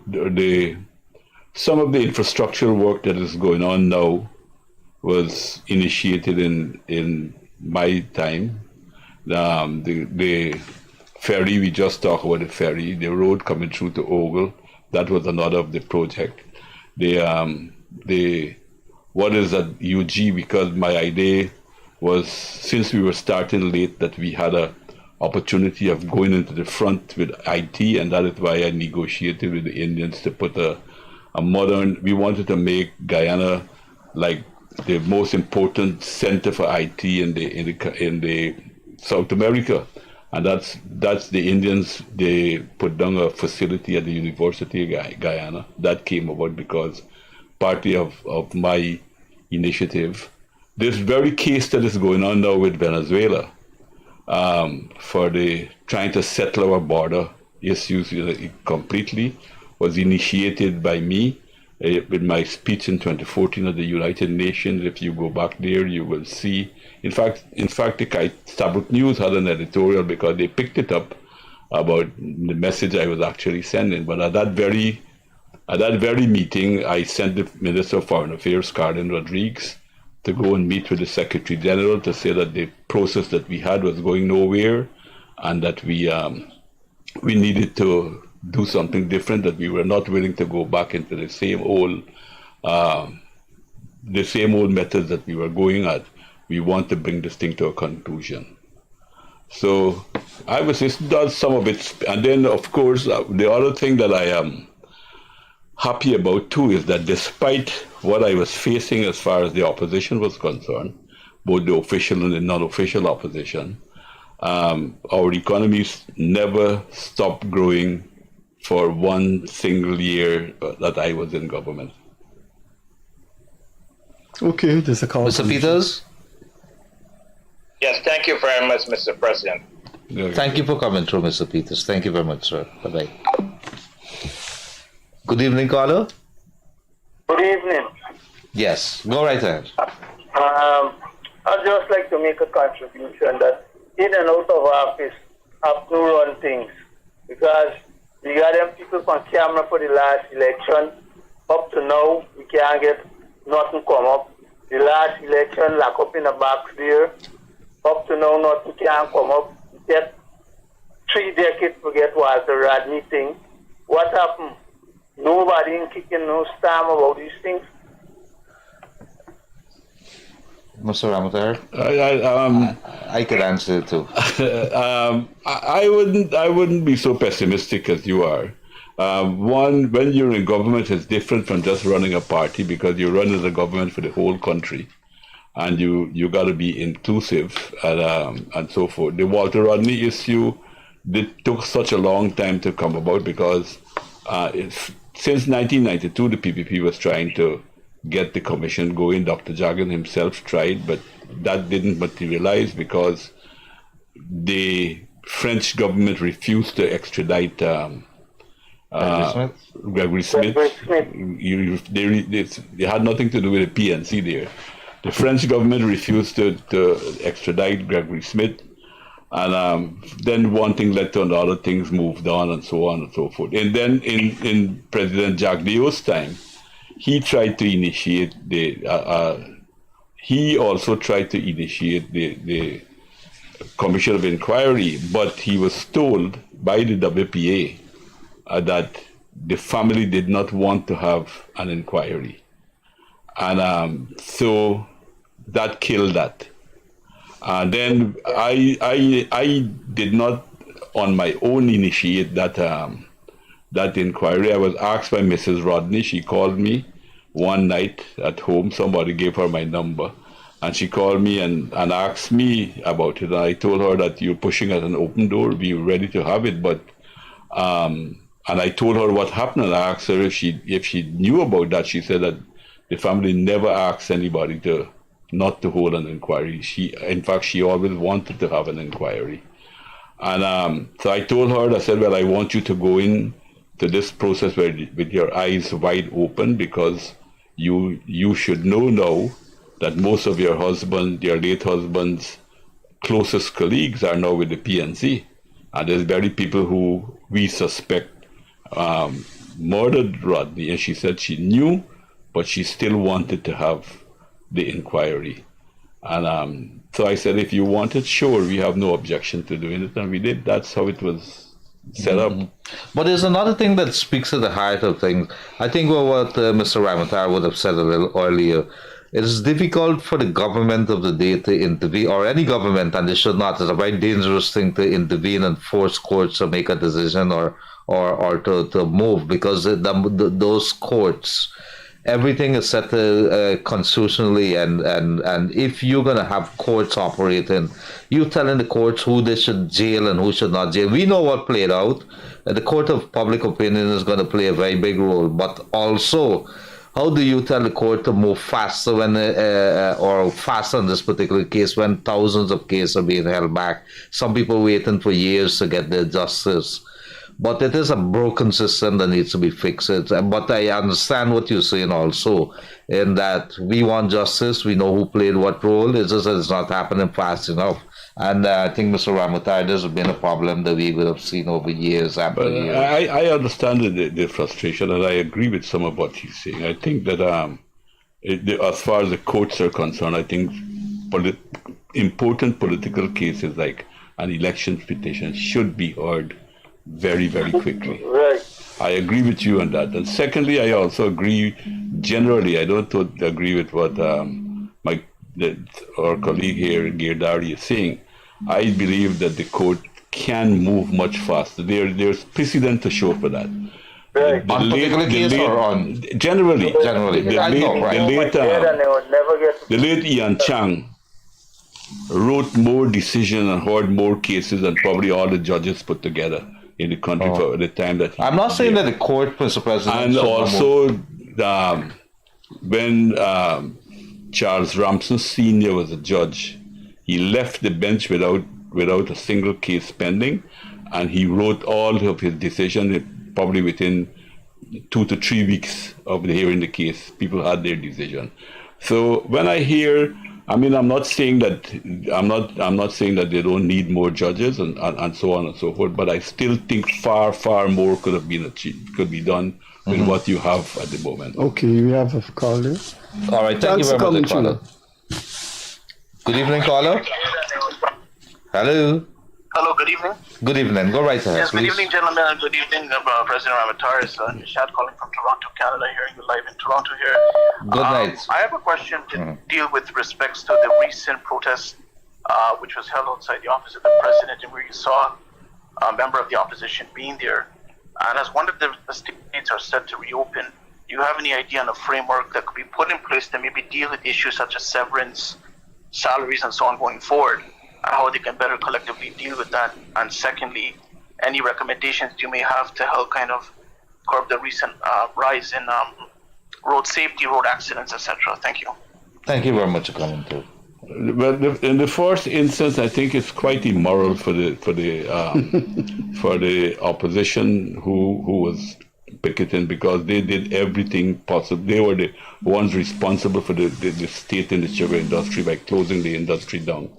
some of the infrastructural work that is going on now was initiated in my time. The ferry, we just talked about the ferry, the road coming through to Ogle, that was another of the project. What is at UG, because my idea was, since we were starting late, that we had a opportunity of going into the front with IT, and that is why I negotiated with the Indians to put a modern, we wanted to make Guyana like the most important center for IT in the South America. And that's the Indians, they put down a facility at the University of Guyana. That came about because partly of my initiative. This very case that is going on now with Venezuela, for the trying to settle our border issues completely, was initiated by me with my speech in 2014 at the United Nations. If you go back there, you will see. In fact, the Stabrook News had an editorial because they picked it up about the message I was actually sending. But at that very meeting, I sent the Minister of Foreign Affairs, Carlin Rodriguez, to go and meet with the Secretary General to say that the process that we had was going nowhere, and that we needed to do something different, that we were not willing to go back into the same old methods that we were going at. We want to bring this thing to a conclusion. So I was just done some of it. And then, of course, the other thing that I am happy about too is that despite what I was facing as far as the opposition was concerned, both the official and the non-official opposition, our economies never stopped growing for one single year that I was in government. Okay, there's a call. Mr. Peters? Yes, thank you very much, Mr. President. Thank you for coming through, Mr. Peters. Thank you very much, sir. Bye-bye. Good evening, caller. Good evening. Yes, go right ahead. I'd just like to make a contribution that in and out of office have to run things, because we got them people on camera for the last election Up to now, we can't get nothing come up. The last election, lock up in a box there. Up to now, nothing can come up. Get 3 decades to get Walter Rodney thing. What happened? Nobody in kicking no storm about these things. Mr. Ramotar, I could answer it too. I wouldn't be so pessimistic as you are. One, when you're in government, it's different from just running a party because you're running the government for the whole country, and you got to be inclusive and so forth. The Walter Rodney issue took such a long time to come about because since 1992 the PPP was trying to get the commission going. Dr. Jagan himself tried, but that didn't materialize because the French government refused to extradite Gregory Smith. They had nothing to do with the PNC there. The French government refused to extradite Gregory Smith, and then one thing led to another, things moved on and so on and so forth. And then in President Jacques Dio's time, he tried to initiate he also tried to initiate the commission of inquiry, but he was told by the WPA that the family did not want to have an inquiry. And so that killed that. And then I did not on my own initiate that inquiry. I was asked by Mrs. Rodney. She called me one night at home. Somebody gave her my number, and she called me and asked me about it. And I told her that you're pushing at an open door. We were ready to have it, but and I told her what happened. And I asked her if she knew about that. She said that the family never asked anybody not to hold an inquiry. In fact, she always wanted to have an inquiry. And so I told her, I said, well, I want you to go in to this process with your eyes wide open, because you should know now that most of your late husband's closest colleagues are now with the PNC. And there's very people who we suspect murdered Rodney. And she said she knew, but she still wanted to have the inquiry. And so I said, if you want it, sure, we have no objection to doing it. And we did. That's how it was set up. But there's another thing that speaks to the heart of things. I think what Mr. Ramotar would have said a little earlier. It is difficult for the government of the day to intervene, or any government, and they should not. It's a very dangerous thing to intervene and force courts to make a decision or to move, because those courts, everything is set constitutionally, and if you're going to have courts operating, you're telling the courts who they should jail and who should not jail. We know what played out. The court of public opinion is going to play a very big role, but also, how do you tell the court to move faster or faster in this particular case when thousands of cases are being held back? Some people waiting for years to get their justice. But it is a broken system that needs to be fixed. But I understand what you're saying also, in that we want justice, we know who played what role, it's just that it's not happening fast enough. And I think, Mr. Ramotar, this has been a problem that we would have seen over years after years. I understand the frustration, and I agree with some of what he's saying. I think that as far as the courts are concerned, I think important political cases like an election petition should be heard very, very quickly. Right. I agree with you on that. And secondly, I also agree generally. I don't agree with what our colleague here, Gildarie, is saying. I believe that the court can move much faster. There's precedent to show for that. Right. On particular case or on? Generally. The late Ian Chang wrote more decisions and heard more cases than probably all the judges put together in the country for the time that he I'm not saying that the court, Mr. President. And also, when Charles Ramson Sr. was a judge, he left the bench without a single case pending, and he wrote all of his decisions probably within 2 to 3 weeks of hearing the case. People had their decision. So when I hear, I'm not saying that they don't need more judges and so on and so forth, but I still think far more could be done with what you have at the moment. Okay, we have a caller. All right, thank you very much, caller. Good evening, caller. Hello. Hello, good evening. Good evening. Go right ahead, Yes, good please. evening, gentlemen, and good evening, President Ramotar. It's Nishad calling from Toronto, Canada, hearing you live in Toronto here. Good night. I have a question to deal with respects to the recent protest, which was held outside the office of the President, and where you saw a member of the opposition being there. And as one of the states are set to reopen, do you have any idea on a framework that could be put in place to maybe deal with issues such as severance, salaries, and so on going forward? How they can better collectively deal with that? And secondly, any recommendations you may have to help kind of curb the recent rise in road safety, road accidents, etc. Thank you. Thank you very much for coming too. Well, in the first instance, I think it's quite immoral for the for the opposition who was picketing, because they did everything possible. They were the ones responsible for the state in the sugar industry by closing the industry down,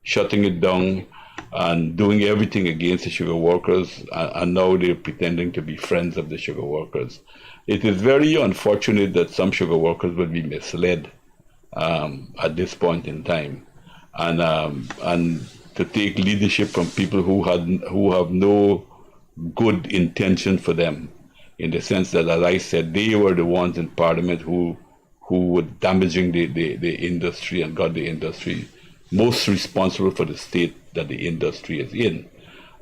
shutting it down, and doing everything against the sugar workers. And now they're pretending to be friends of the sugar workers. It is very unfortunate that some sugar workers will be misled at this point in time, and to take leadership from people who have no good intention for them, in the sense that, as I said, they were the ones in Parliament who were damaging the industry and got the industry most responsible for the state that the industry is in.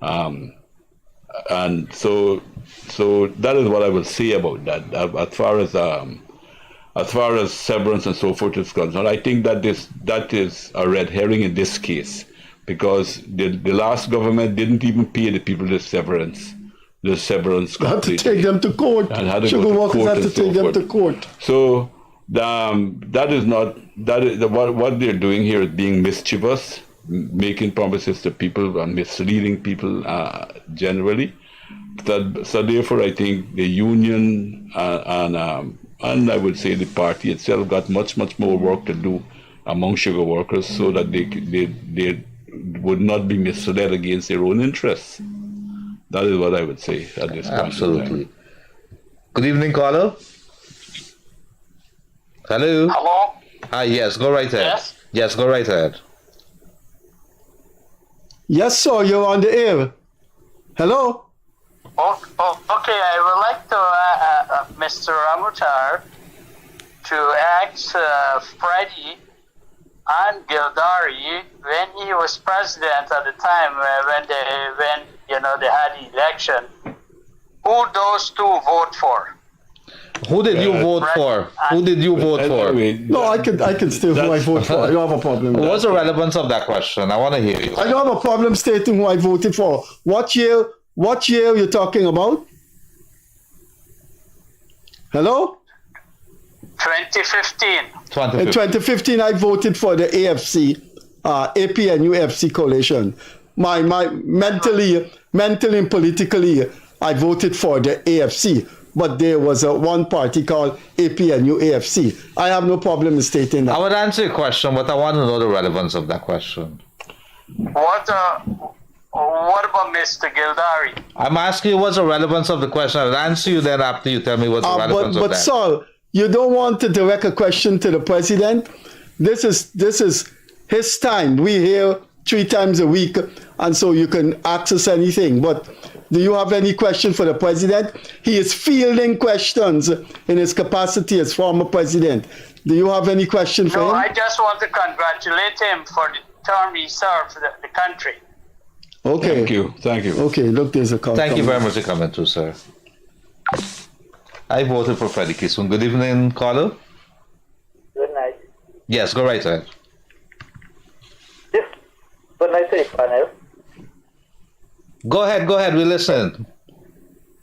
And so that is what I will say about that. As far as severance and so forth is concerned, I think that is a red herring in this case, because the last government didn't even pay the people the severance. Had to take them to court. And sugar workers had to take them to court. So that is not what they're doing here is being mischievous, making promises to people and misleading people generally. So therefore, I think the union and I would say the party itself got much more work to do among sugar workers, so that they would not be misled against their own interests. That is what I would say at this point. Absolutely. Good evening, caller. Hello. Hello. Hi. Yes. Go right ahead. Yes. Yes. Go right ahead. Yes, sir. You're on the air. Hello. Okay. I would like to Mr. Ramotar to ask Freddie and Gildarie, when he was president at the time, when they had the election, who those two vote for? Who did you vote for? Who did you vote for? No, I can still who I vote for. I don't have a problem with What's the relevance of that question? I want to hear you. I don't have a problem stating who I voted for. What year you're talking about? Hello? 2015. In 2015, I voted for the AFC, APNU FC coalition. My mentally and politically, I voted for the AFC, but there was one party called APNU AFC. I have no problem in stating that. I would answer your question, but I want to know the relevance of that question. What about Mr. Gildarie? I'm asking you what's the relevance of the question. I'll answer you then after you tell me what's the relevance of that. But sir, you don't want to direct a question to the president. This is his time. We here 3 times a week, and so you can ask us anything. But do you have any question for the president? He is fielding questions in his capacity as former president. Do you have any question for him? No, I just want to congratulate him for the term he served the country. Okay. Thank you. Okay, look, there's a call. Thank you very much for coming through, sir. I voted for Freddie Kissoon. Good evening, caller. Good night. Yes, go right ahead. Good night to the panel. Go ahead, we listen.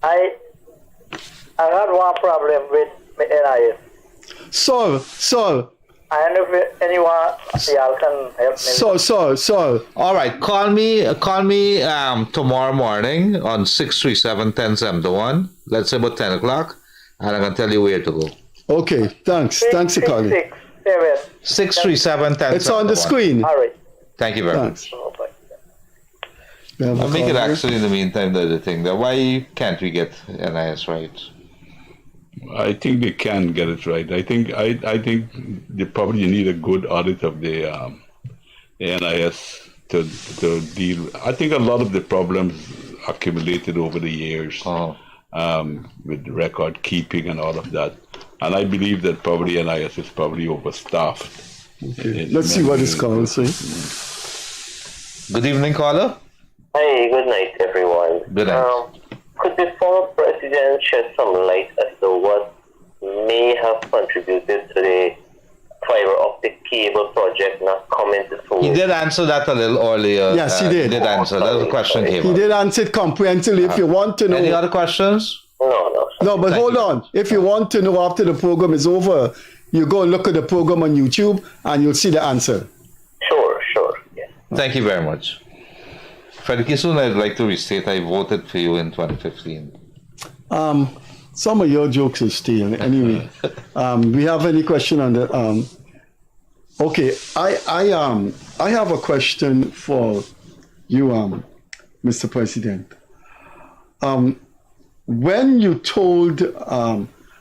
I had one problem with my NIS. Sir. I don't know if anyone y'all can help me. Sir. All right, call me tomorrow morning on 637-1071. Let's say about 10 o'clock, and I can tell you where to go. Okay, thanks. Thanks for calling. 637-1071. It's on the screen. All right. Thank you very much. I'll make it actually in the meantime the other thing. That why can't we get NIS right? I think they can get it right. I think they probably need a good audit of the NIS to deal. I think a lot of the problems accumulated over the years with record keeping and all of that. And I believe that probably NIS is probably overstaffed. Okay. Let's see what this caller says. Good evening, caller. Hey, good night, everyone. Good night. Could the former president shed some light as to what may have contributed to the fiber optic cable project not coming to fruition? He did answer that a little earlier. Yes, he did. He did answer. That was a question came He up. did answer it comprehensively. If you want to know. Any other questions? No, but hold on. If you want to know after the program is over, you go and look at the program on YouTube and you'll see the answer. Sure. Yeah. Thank you very much. Freddie Kissoon, I'd like to restate, I voted for you in 2015. Some of your jokes are stale. Anyway, we have any question on that? Okay, I have a question for you, Mr. President. When you told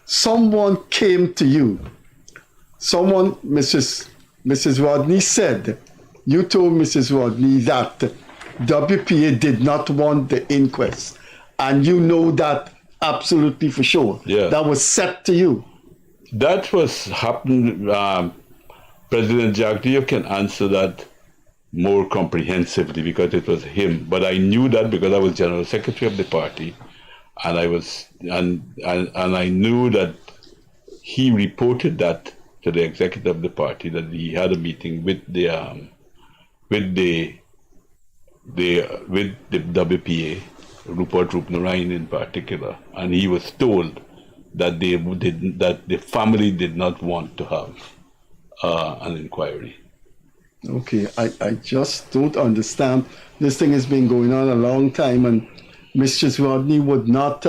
someone came to you, Mrs. Rodney said, you told Mrs. Rodney that WPA did not want the inquest, and you know that absolutely for sure. Yeah. That was said to you. That was happened. President Jack, you can answer that more comprehensively because it was him. But I knew that because I was General Secretary of the party, and I was and I knew that he reported that to the executive of the party that he had a meeting with the WPA, Rupert Rupnarayan in particular, and he was told that the family did not want to have an inquiry. Okay, I just don't understand. This thing has been going on a long time, and Mrs. Rodney would not.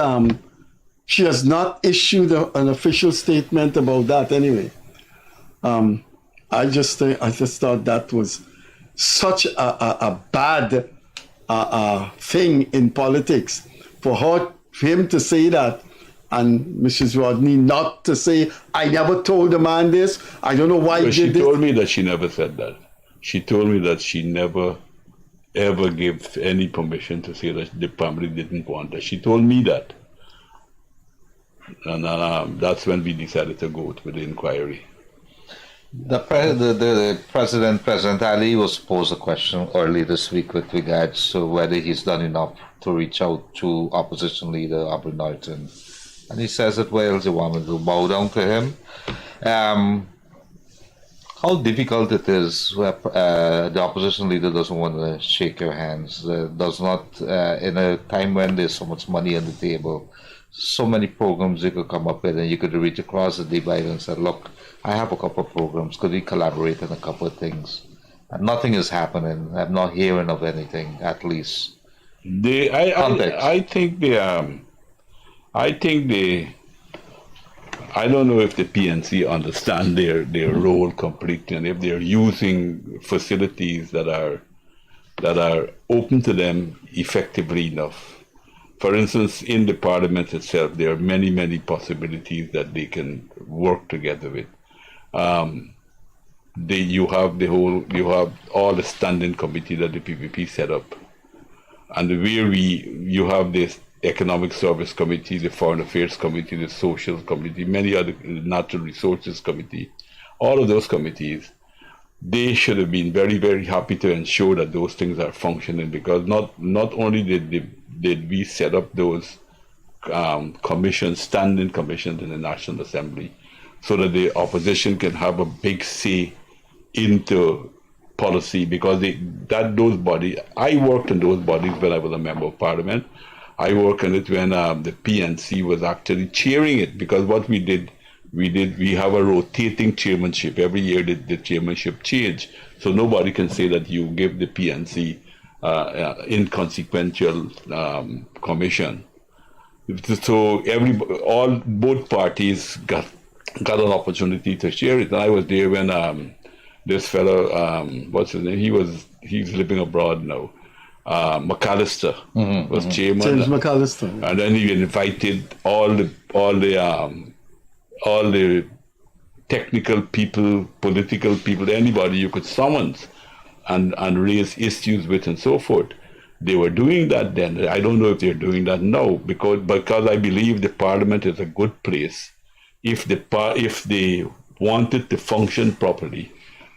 She has not issued an official statement about that anyway. I just thought that was such a bad thing in politics for him to say that, and Mrs. Rodney not to say, I never told the man this. I don't know why he did She this. told me that she never said that. She told me that she never ever gave any permission to say that the family didn't want her. She told me that. And that's when we decided to go with the inquiry. The President Ali was posed a question early this week with regards to whether he's done enough to reach out to opposition leader Aubrey Norton. And he says that, well, they want me to bow down to him. How difficult it is where the opposition leader doesn't want to shake your hands, does not, in a time when there's so much money on the table, so many programs you could come up with, and you could reach across the divide and say, look, I have a couple of programs, could we collaborate on a couple of things? And nothing is happening. I'm not hearing of anything, at least. I don't know if the PNC understand their role completely, and if they're using facilities that are open to them effectively enough. For instance, in the parliament itself, there are many, many possibilities that they can work together with. You have all the standing committee that the PPP set up, and you have this Economic Service Committee, the Foreign Affairs Committee, the Social Committee, many other Natural Resources Committee. All of those committees, they should have been very, very happy to ensure that those things are functioning, because not only did we set up those commissions, standing commissions in the National Assembly, so that the opposition can have a big say into policy, because those bodies, I worked in those bodies when I was a member of Parliament. I worked on it when the PNC was actually chairing it, because what we have a rotating chairmanship. Every year the chairmanship change, so nobody can say that you give the PNC inconsequential commission. So both parties got an opportunity to share it. And I was there when this fellow, what's his name? He's living abroad now. McAllister was chairman. James McAllister. And then he invited all the technical people, political people, anybody you could summons and raise issues with and so forth. They were doing that then. I don't know if they're doing that now because I believe the parliament is a good place if they wanted to function properly,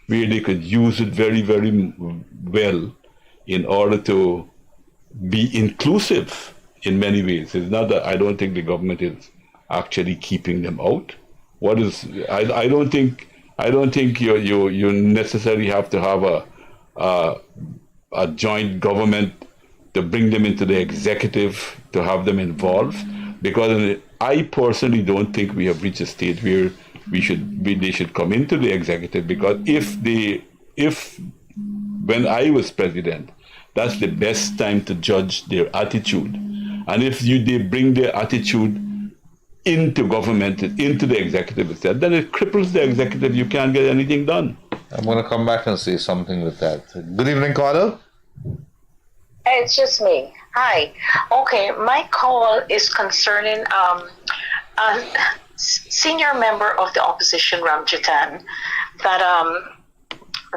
where they could use it very, very well in order to be inclusive in many ways. It's not that I don't think the government is actually keeping them out. I don't think you necessarily have to have a joint government to bring them into the executive, to have them involved, because I personally don't think we have reached a state where they should come into the executive, because when I was president, that's the best time to judge their attitude. And if they bring their attitude into government, into the executive itself, then it cripples the executive. You can't get anything done. I'm going to come back and say something with that. Good evening, Carter. It's just me. Hi. Okay, my call is concerning a senior member of the opposition, Ramjatan, that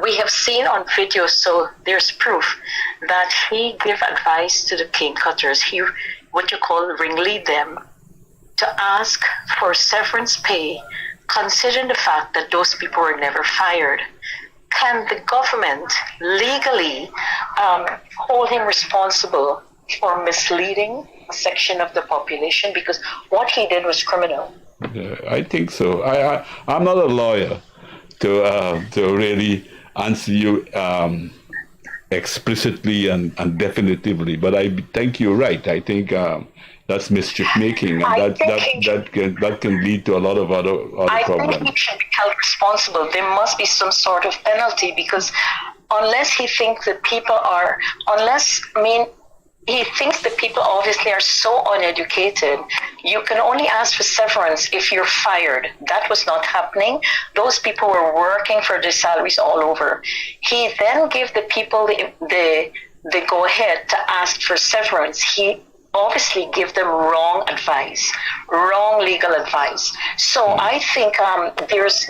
we have seen on video, so there's proof that he gave advice to the cane cutters. He, what you call, ringlead them to ask for severance pay, considering the fact that those people were never fired. Can the government legally hold him responsible for misleading a section of the population? Because what he did was criminal. I think so. I'm not a lawyer to really answer you explicitly and definitively, but I think you're right. I think that's mischief making, and that can lead to a lot of other problems. I think he should be held responsible. There must be some sort of penalty, because unless he thinks that people are, he thinks that people obviously are so uneducated. You can only ask for severance if you're fired. That was not happening. Those people were working for their salaries all over. He then gave the people the go ahead to ask for severance. He obviously give them wrong advice, wrong legal advice. So I think there's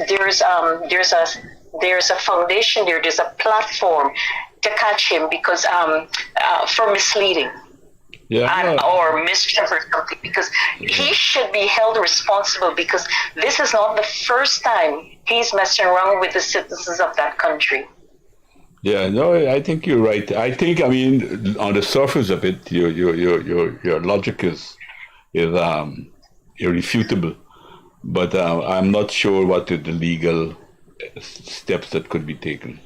a foundation there, there's a platform to catch him, because for misleading or mischief or something, because he should be held responsible, because this is not the first time he's messing around with the citizens of that country. Yeah, no, I think you're right. I think, on the surface of it, your logic is irrefutable, but I'm not sure what are the legal steps that could be taken.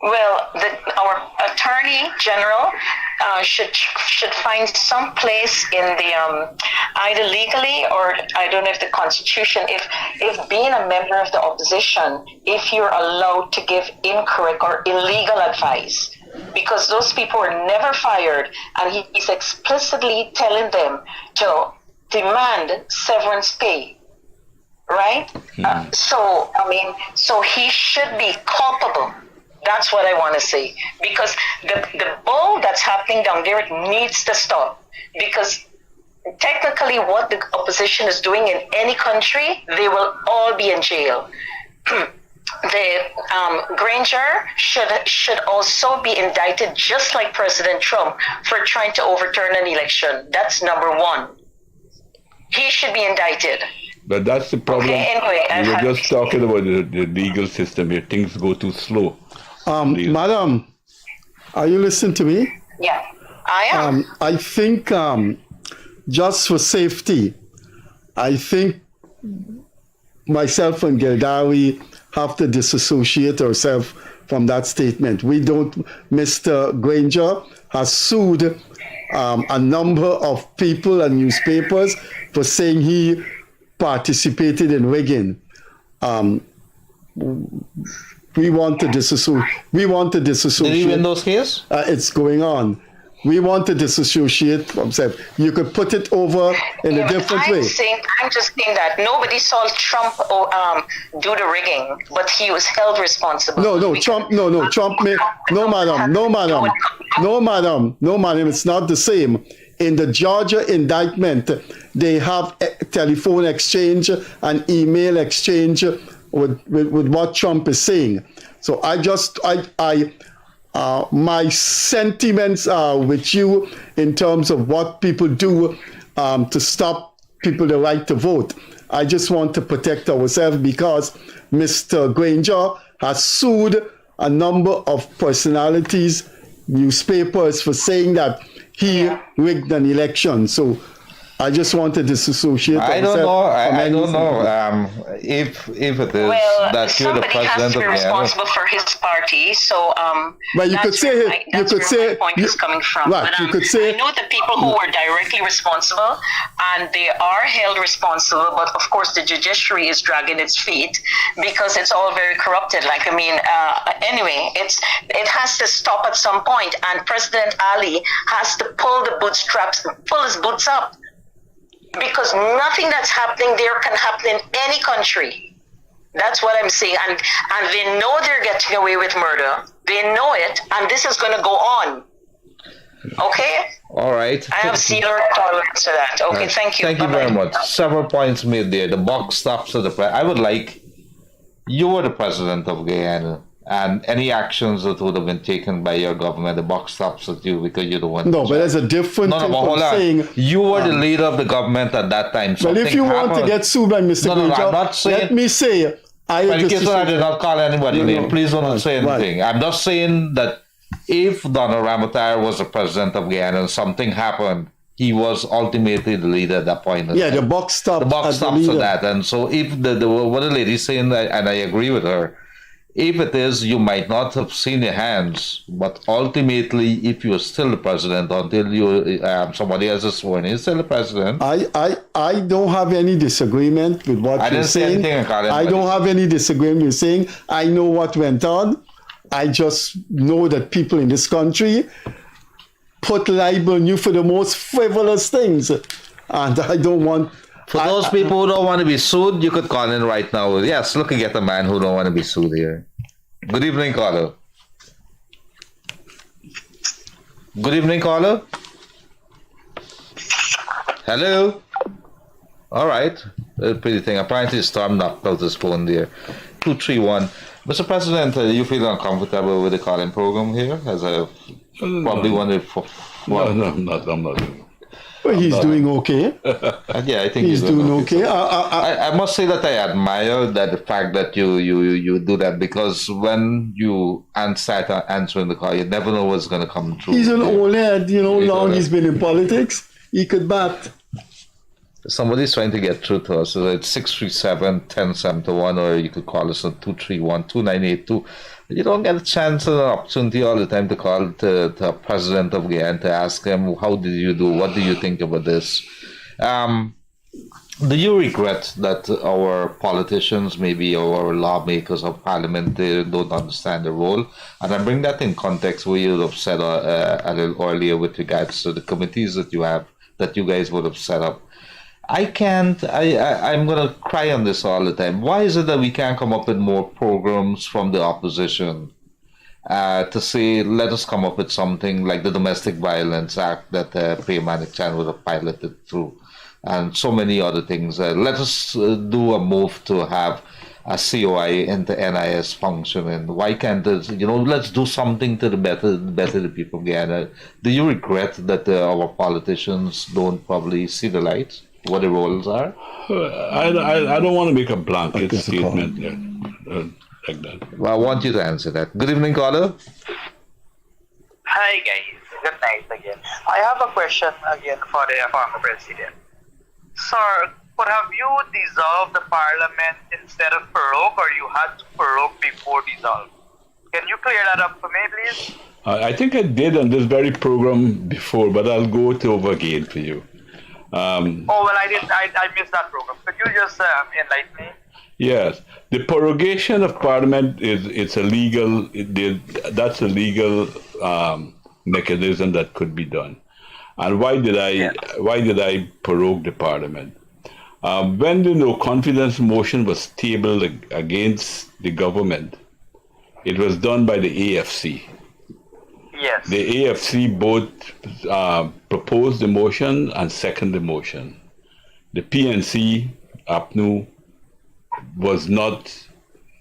Well, our attorney general should find some place in the either legally or I don't know if the constitution, if being a member of the opposition, if you're allowed to give incorrect or illegal advice, because those people were never fired, and he's explicitly telling them to demand severance pay. Right? So he should be culpable. That's what I want to say. Because the bull that's happening down there, it needs to stop. Because technically what the opposition is doing in any country, they will all be in jail. Granger should also be indicted, just like President Trump, for trying to overturn an election. That's number one. He should be indicted. But that's the problem. Okay, anyway, we were just talking about the legal system here. Things go too slow. Madam, are you listening to me? Yeah, I am. I think just for safety, I think myself and Gildarie have to disassociate ourselves from that statement. Mr. Granger has sued a number of people and newspapers for saying he participated in rigging. We want to disassociate. Did he win those cases? It's going on. we want to disassociate from himself. You could put it over in a different way. I'm just saying that nobody saw Trump do the rigging, but he was held responsible. Trump may, no, madam, it's not the same. In the Georgia indictment, they have telephone exchange and email exchange with what Trump is saying. So my sentiments are with you in terms of what people do to stop people the right to vote. I just want to protect ourselves because Mr. Granger has sued a number of personalities, newspapers, for saying that he rigged an election. So I just want to disassociate. I don't know if it is that you're the president of Guyana. Somebody has to be responsible for his party. So you could say my point is coming from. Right, but, you could say, I know the people who were directly responsible, and they are held responsible. But of course, the judiciary is dragging its feet because it's all very corrupted. Anyway, it has to stop at some point, and President Ali has to pull his boots up. Because nothing that's happening there can happen in any country. That's what I'm saying. And they know they're getting away with murder. They know it. And this is going to go on. Okay? All right. I have zero tolerance to that. Okay, thank you. Thank you very much. Several points made there. The box stops at the president. I would like, you were the president of Guyana. And any actions that would have been taken by your government, the buck stops at you because you're the one. No, but there's a different thing from saying... You were the leader of the government at that time. Well, if you want to get sued by Mr. Granger, I'm not saying... Let me say... I did not call anybody name. Please don't say anything. Right. I'm just saying that if Donald Ramotar was the president of Guyana and something happened, he was ultimately the leader at that point. Yeah, the buck stops. The buck stops at that. And so if what the lady's saying, and I agree with her, if it is, you might not have seen your hands, but ultimately, if you're still the president until somebody else is sworn in, you're still the president. I don't have any disagreement with what you're saying. I don't have any disagreement with saying. I know what went on. I just know that people in this country put libel on you for the most frivolous things, and I don't want. For those people who don't want to be sued, you could call in right now. Yes, looking at a man who don't want to be sued here. Good evening, caller. Good evening, caller. Hello. All right. Pretty thing. Apparently, Storm knocked out his phone there. 231. Mr. President, you feel uncomfortable with the calling program here? As I probably wondered for. No, I'm not. Well, he's doing okay. Yeah, I think he's doing okay. I must say that I admire the fact that you do that, because when you start answering the call, you never know what's going to come through. He's an old head, long he's been in politics. He could bat. Somebody's trying to get through to us. So it's 637-1071, or you could call us on 231-2982. You don't get a chance and an opportunity all the time to call to President of Guyana to ask him, how did you do? What do you think about this? Do you regret that our politicians, maybe our lawmakers of parliament, they don't understand the role? And I bring that in context where you have said a little earlier with regards to the committees that you have, that you guys would have set up. I'm going to cry on this all the time. Why is it that we can't come up with more programs from the opposition to say, let us come up with something like the Domestic Violence Act that Priyamanik Chan would have piloted through, and so many other things. Let us do a move to have a COI into NIS functioning. Why can't this, let's do something to the better the people of Guyana. Do you regret that our politicians don't probably see the light? What the roles are? I don't want to make a blanket statement like that. Well, I want you to answer that. Good evening, caller. Hi, guys. Good night again. I have a question again for the former president. Sir, have you dissolved the parliament instead of prorogue, or you had to prorogue before dissolve? Can you clear that up for me, please? I think I did on this very program before, but I'll go over again for you. I missed that program. Could you just enlighten me? Yes, the prorogation of Parliament that's a legal mechanism that could be done. And why did I prorogue the parliament? When the no confidence motion was tabled against the government, it was done by the AFC. Yes. The AFC both proposed the motion and seconded the motion. The PNC, APNU, was not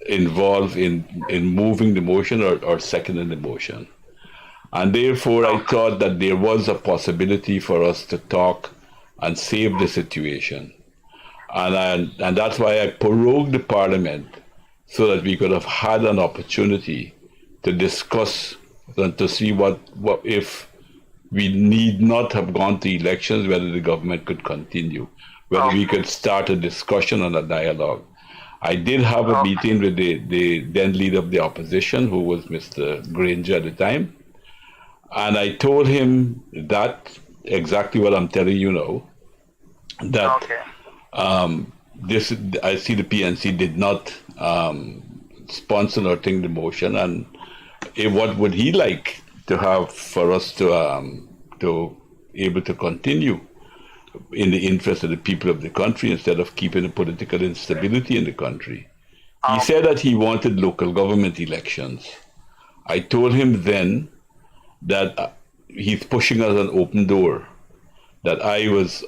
involved in moving the motion or seconding the motion. And therefore, I thought that there was a possibility for us to talk and save the situation. And that's why I prorogued the parliament so that we could have had an opportunity to discuss and to see what if we need not have gone to elections, whether the government could continue, whether we could start a discussion and a dialogue. I did have a meeting with the then leader of the opposition, who was Mr. Granger at the time, and I told him that exactly what I'm telling you now, that I see the PNC did not sponsor or think the motion, and what would he like to have for us to able to continue in the interest of the people of the country instead of keeping the political instability in the country. He said that he wanted local government elections. I told him then that he's pushing us an open door, that I was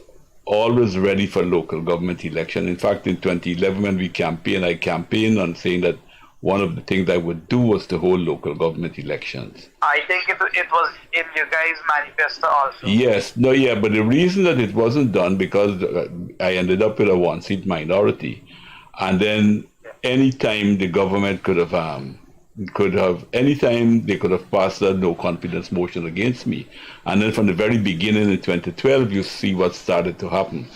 always ready for local government election. In fact, in 2011 when we campaigned, I campaigned on saying that one of the things I would do was to hold local government elections. I think it was in your guys' manifesto also. Yes, no, yeah, but the reason that it wasn't done because I ended up with a one-seat minority, and then anytime the government anytime they could have passed a no confidence motion against me, and then from the very beginning in 2012, you see what started to happen.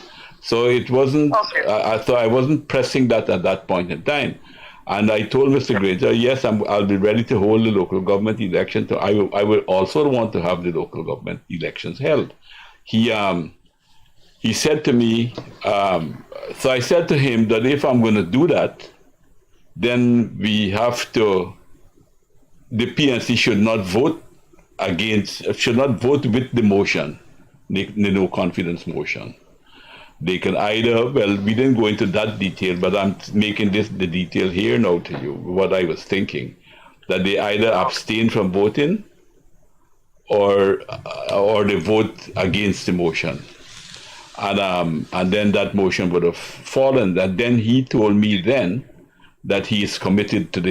So it wasn't. I thought I wasn't pressing that at that point in time. And I told Mr. Granger, yes, I'll be ready to hold the local government election. I will also want to have the local government elections held. He said to me, so I said to him that if I'm going to do that, then the PNC should not vote with the motion, the no confidence motion. They can either, we didn't go into that detail, but I'm making the detail here now to you, what I was thinking, that they either abstain from voting or they vote against the motion. And then that motion would have fallen. And then he told me then that he is committed to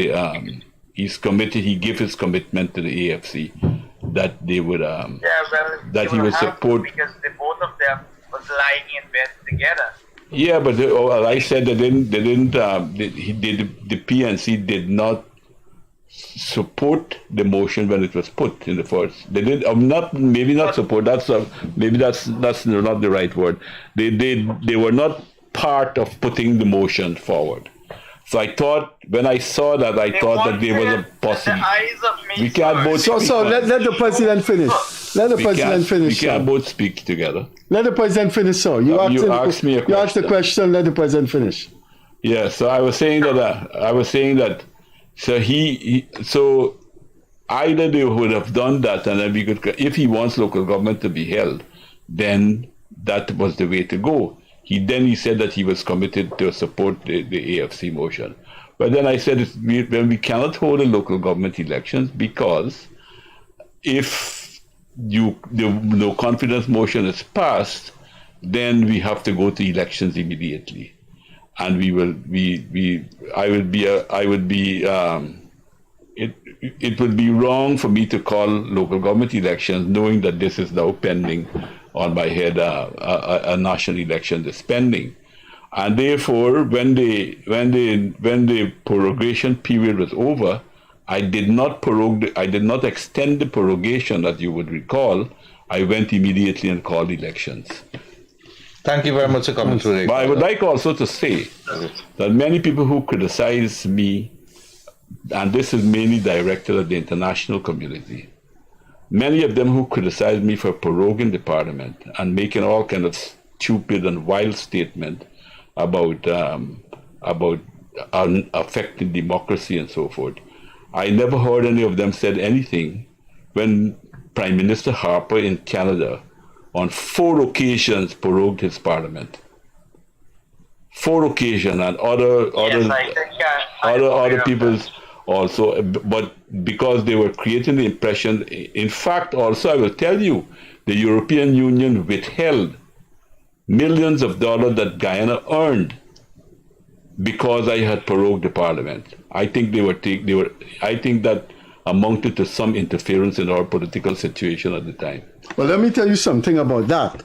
he gave his commitment to the AFC, that they would, that he would support. Because the both of them was lying in bed together. Yeah, but I said the PNC did not support the motion when it was put in the first. They did maybe not support. That's not the right word. They were not part of putting the motion forward. So I thought, when I saw that, I thought that there was a possibility. We can't both. So let the president finish. Let the president finish. We can't both speak together. Let the president finish, sir. You asked me a question. You asked the question. Let the president finish. Yeah. So I was saying that. So either they would have done that, and then we could. If he wants local government to be held, then that was the way to go. He said that he was committed to support the AFC motion. But then I said, we cannot hold a local government elections because if the no confidence motion is passed, then we have to go to elections immediately, and it would be wrong for me to call local government elections knowing that this is now pending on my head, a national election is pending. And therefore, when the prorogation period was over, I did not extend the prorogation, that you would recall. I went immediately and called elections. Thank you very much for coming through. But I would like also to say that many people who criticize me, and this is mainly directed at the international community, many of them who criticize me for proroguing the parliament and making all kind of stupid and wild statements about affecting democracy and so forth. I never heard any of them said anything when Prime Minister Harper in Canada on 4 occasions prorogued his parliament. 4 occasions, and other people's also, but because they were creating the impression. In fact, also I will tell you, the European Union withheld millions of dollars that Guyana earned because I had prorogued the parliament. I think I think that amounted to some interference in our political situation at the time. Well, let me tell you something about that.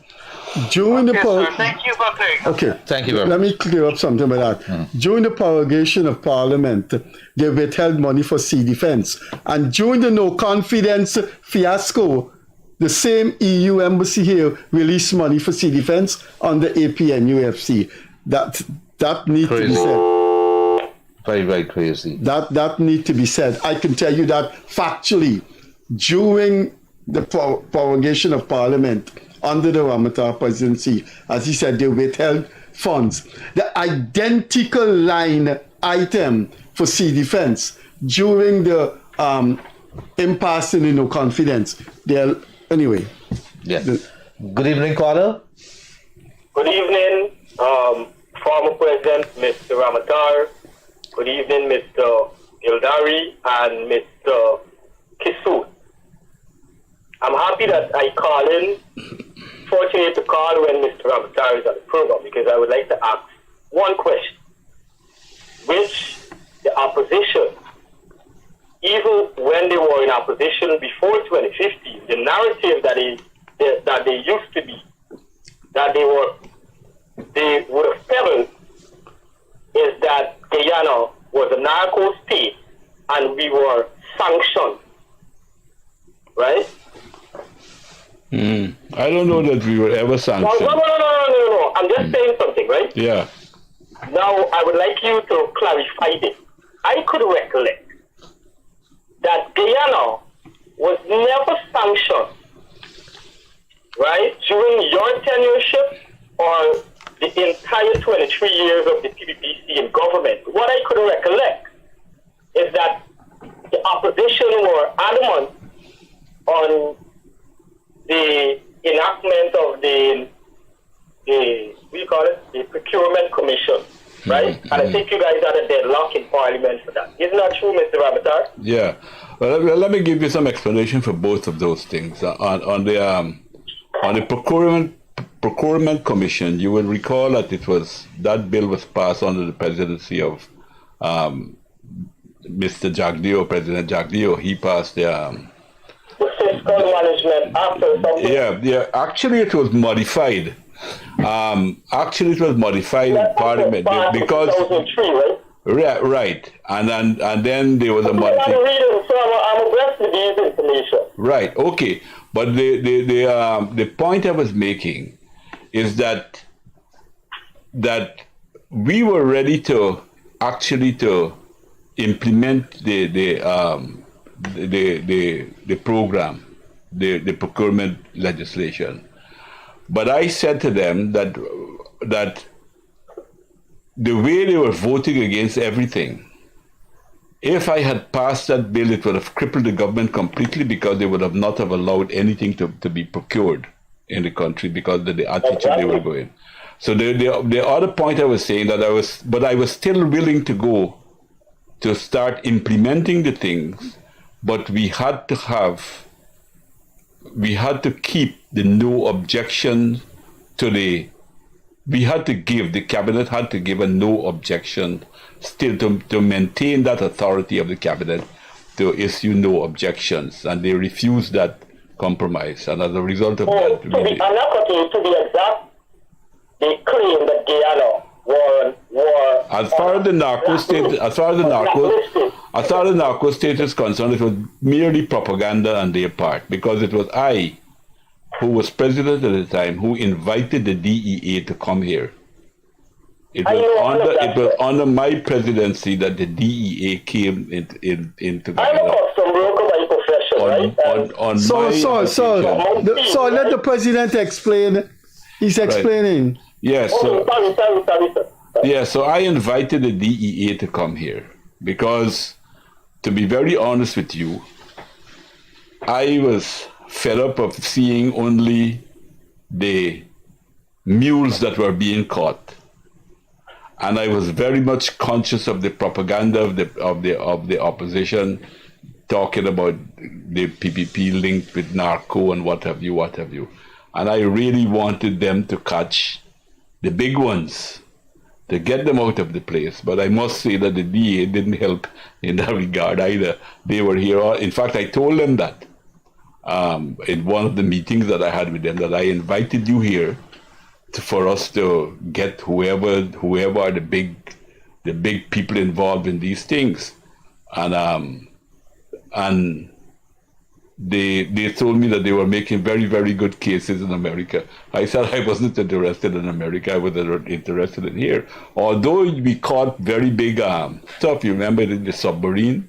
During the Thank you for clearing up. Okay. Thank you very much. Let me clear up something about that. During the prorogation of Parliament, they withheld money for sea defense. And during the no confidence fiasco, the same EU embassy here released money for sea defense under APNUFC. That needs to be said. Very, very crazy. That need to be said. I can tell you that factually, during the prorogation of Parliament under the Ramotar presidency, as he said, they withheld funds. The identical line item for sea defense during the impasse in the no confidence. Anyway. Yeah. Good evening, caller. Good evening, former President Mr. Ramotar. Good evening, Mr. Gildarie and Mr. Kissoon. I'm happy that I call in. Fortunate to call when Mr. Ramotar is on the program, because I would like to ask one question, which the opposition, even when they were in opposition before 2015, the narrative that they used to be, that they would have peddled, is that Guyana was a narco state and we were sanctioned, right? I don't know that we were ever sanctioned. No. I'm just saying something, right? Yeah. Now, I would like you to clarify this. I could recollect that Guyana was never sanctioned, right, during your tenureship or the entire 23 years of the PPPC in government. What I could recollect is that the opposition were adamant on the enactment of the Procurement Commission, right? And I think you guys had a deadlock in Parliament for that. Isn't that true, Mr. Ramotar? Yeah. Well, let me give you some explanation for both of those things. On the Procurement Commission, you will recall that that bill was passed under the presidency of Mr. Jagdeo, President Jagdeo. He passed the fiscal management after something. Yeah. Actually, it was modified. In Parliament because 2003, right? Right, and then there was a modification. I'm abreast with these information. Right. Okay. But the point I was making is that we were ready to implement the program, the procurement legislation. But I said to them that the way they were voting against everything, if I had passed that bill, it would have crippled the government completely, because they would have not have allowed anything to be procured in the country because of the attitude they were going. So the other point I was saying that I was still willing to go to start implementing the things, but we had to keep the no objection the cabinet had to give a no objection still to maintain that authority of the cabinet to issue no objections, and they refused that compromise, and as a result of that, to be exact, they claim that Guyana were as far as the narco state is concerned, it was merely propaganda on their part, because it was I, who was president at the time, who invited the DEA to come here. It was under my presidency that the DEA came into I'm a custom broker by profession, So let the president explain. He's explaining. Right. Yes. Sorry. Yeah, so I invited the DEA to come here because, to be very honest with you, I was fed up of seeing only the mules that were being caught. And I was very much conscious of the propaganda of the opposition, talking about the PPP linked with narco and what have you. And I really wanted them to catch the big ones, to get them out of the place. But I must say that the DA didn't help in that regard either. They were here. In fact, I told them that in one of the meetings that I had with them, that I invited you here for us to get whoever are the big people involved in these things. And they told me that they were making very, very good cases in America. I said I wasn't interested in America, I was interested in here. Although we caught very big stuff, you remember the submarine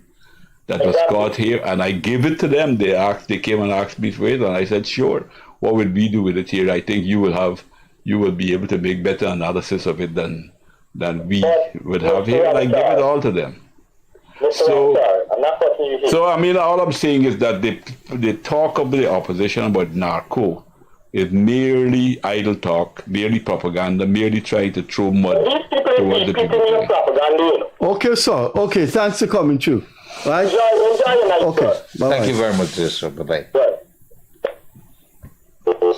that was caught here, and I gave it to them. They came and asked me for it, and I said, sure, what will we do with it here? I think you will be able to make better analysis of it than we would have here, and I gave it all to them. So I mean, all I'm saying is that the talk of the opposition about narco is merely idle talk, merely propaganda, merely trying to throw mud towards the people. Okay, sir. Okay, thanks for coming through. Right? Okay. Thank you very much, sir. Bye-bye.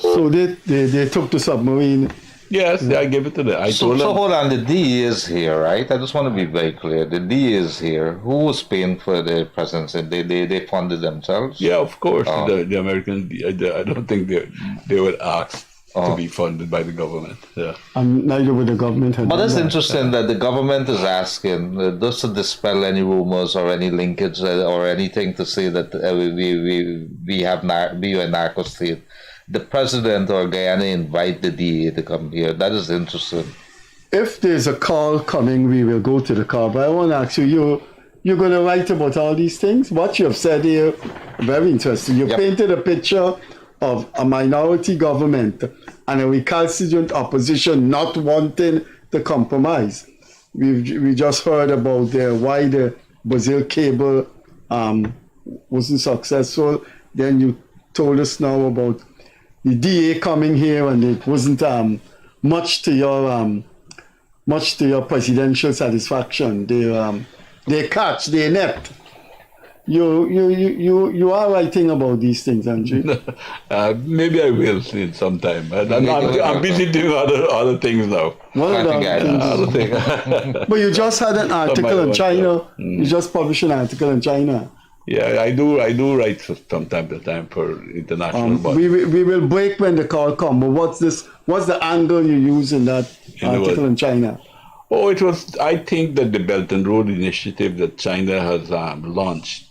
So they took the submarine. Yes, I gave it to them. So hold on, the DE is here, right? I just want to be very clear. The DE is here. Who was paying for the presidency? They funded themselves? Yeah, of course. The Americans, I don't think they were asked to be funded by the government. Yeah. And neither would the government have. But it's interesting that the government is asking just to dispel any rumors or any linkage or anything to say that we are a narco state. The president or Guyana invite the DA to come here. That is interesting. If there's a call coming, we will go to the call. But I want to ask you, you're going to write about all these things? What you have said here, very interesting. You painted a picture of a minority government and a recalcitrant opposition not wanting to compromise. We just heard about why the Brazil cable wasn't successful. Then you told us now about the DA coming here, and it wasn't much to your presidential satisfaction. They inept. You are writing about these things, aren't you? Maybe I will in some time. I'm busy doing other things now. Other things. But you just had an article in China. You just published an article in China. Yeah, I do write from time to time for international bodies. We will break when the call comes. But what's the angle you use in that article in China? Oh, I think that the Belt and Road Initiative that China has launched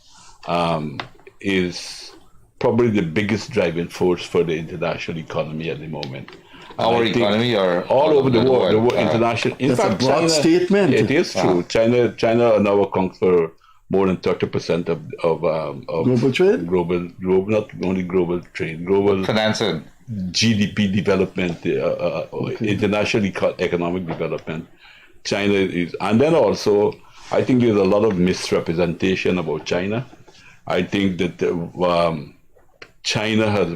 is probably the biggest driving force for the international economy at the moment. Our economy or all over the world, international. In fact, a broad statement. It is true. China now accounts for more than 30% of global trade. Global, not only global trade, global financing, GDP development, international economic development. China is, and then also, I think there's a lot of misrepresentation about China. I think that China has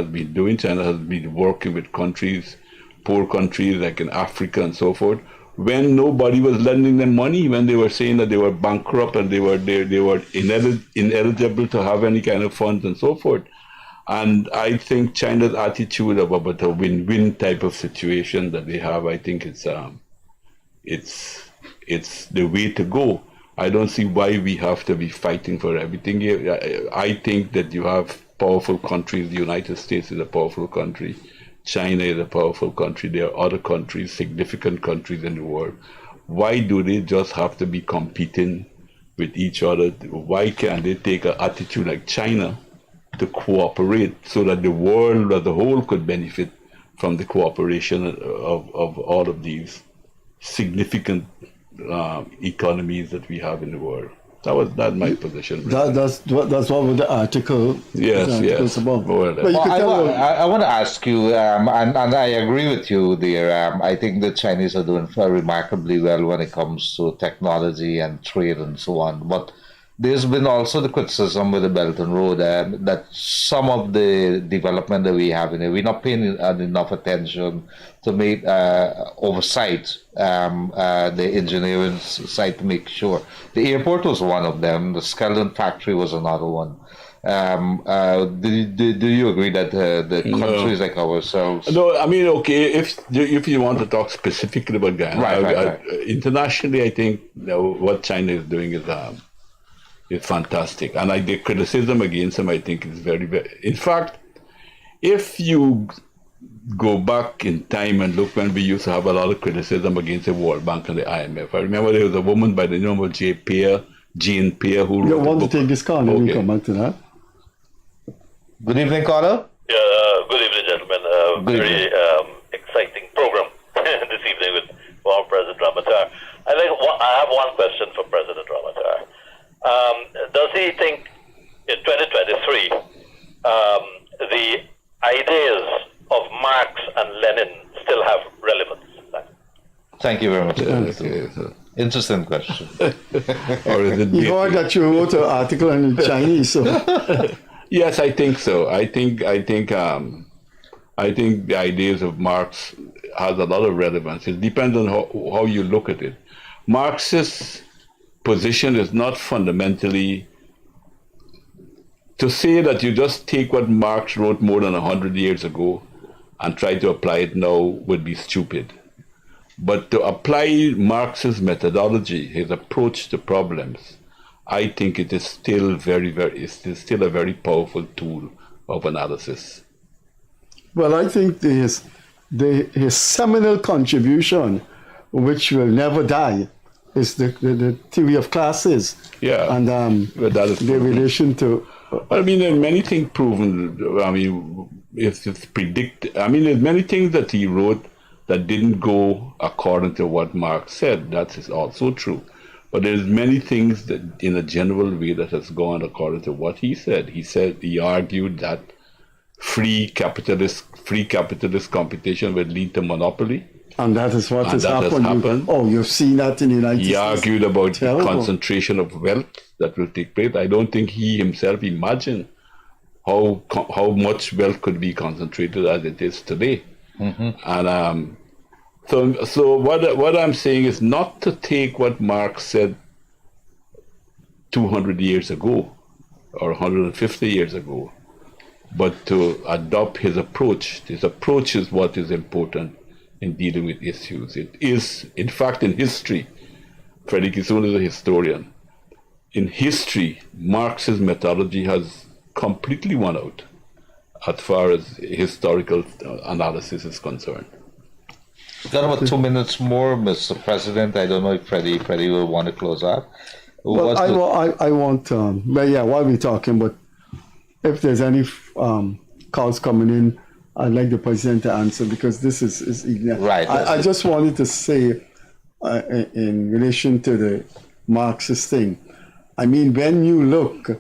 been doing. China has been working with countries, poor countries like in Africa and so forth, when nobody was lending them money, when they were saying that they were bankrupt and they were ineligible to have any kind of funds and so forth. And I think China's attitude about a win-win type of situation that they have, I think it's the way to go. I don't see why we have to be fighting for everything here. I think that you have powerful countries. The United States is a powerful country. China is a powerful country. There are other countries, significant countries in the world. Why do they just have to be competing with each other? Why can't they take an attitude like China to cooperate so that the world as a whole could benefit from the cooperation of all of these significant economies that we have in the world? That's my position. That's what the article. Yes. About. I want to ask you, and I agree with you there. I think the Chinese are doing remarkably well when it comes to technology and trade and so on. But there's been also the criticism with the Belt and Road that some of the development that we have in it, we're not paying enough attention to make oversight the engineering side to make sure. The airport was one of them. The skeleton factory was another one. Do you agree that the countries like ourselves? No, I mean, okay, if you want to talk specifically about Guyana, right. Internationally, I think what China is doing is fantastic, and the criticism against them, I think, is very, very. In fact, if you go back in time and look when we used to have a lot of criticism against the World Bank and the IMF, I remember there was a woman by the name of Jane Peer, who wrote You want to take this call? Let me come back to that. Good evening, caller. Yeah, good evening, gentlemen. Very exciting program this evening with former President Ramotar. I have one question for President Ramotar. Does he think in 2023 the ideas of Marx and Lenin still have relevance? Thank you very much. Interesting question. You heard that you wrote an article in Chinese, so. Yes, I think so. I think the ideas of Marx has a lot of relevance. It depends on how you look at it. Marx's position is not fundamentally to say that you just take what Marx wrote more than 100 years ago and try to apply it now would be stupid. But to apply Marx's methodology, his approach to problems, I think it is still it's still a very powerful tool of analysis. Well, I think his seminal contribution, which will never die, is the theory of classes. Yeah, and that is the relation to. I mean, there are many things proven. I mean, it's predicted. I mean, there's many things that he wrote that didn't go according to what Marx said. That is also true. But there's many things that, in a general way, that has gone according to what he said. He argued that free capitalist competition would lead to monopoly. And that is what has happened. You've seen that in the United States. He argued about the concentration of wealth that will take place. I don't think he himself imagined how much wealth could be concentrated as it is today. Mm-hmm. And so what I'm saying is not to take what Marx said 200 years ago or 150 years ago, but to adopt his approach. His approach is what is important in dealing with issues. It is, in fact, in history, Freddie Kissoon is a historian. In history, Marx's methodology has completely won out as far as historical analysis is concerned. We've got about 2 minutes more, Mr. President. I don't know if Freddie will want to close out. Well, I want, but yeah, while we're talking, but if there's any calls coming in, I'd like the President to answer, because this is right. I just wanted to say in relation to the Marxist thing, I mean, when you look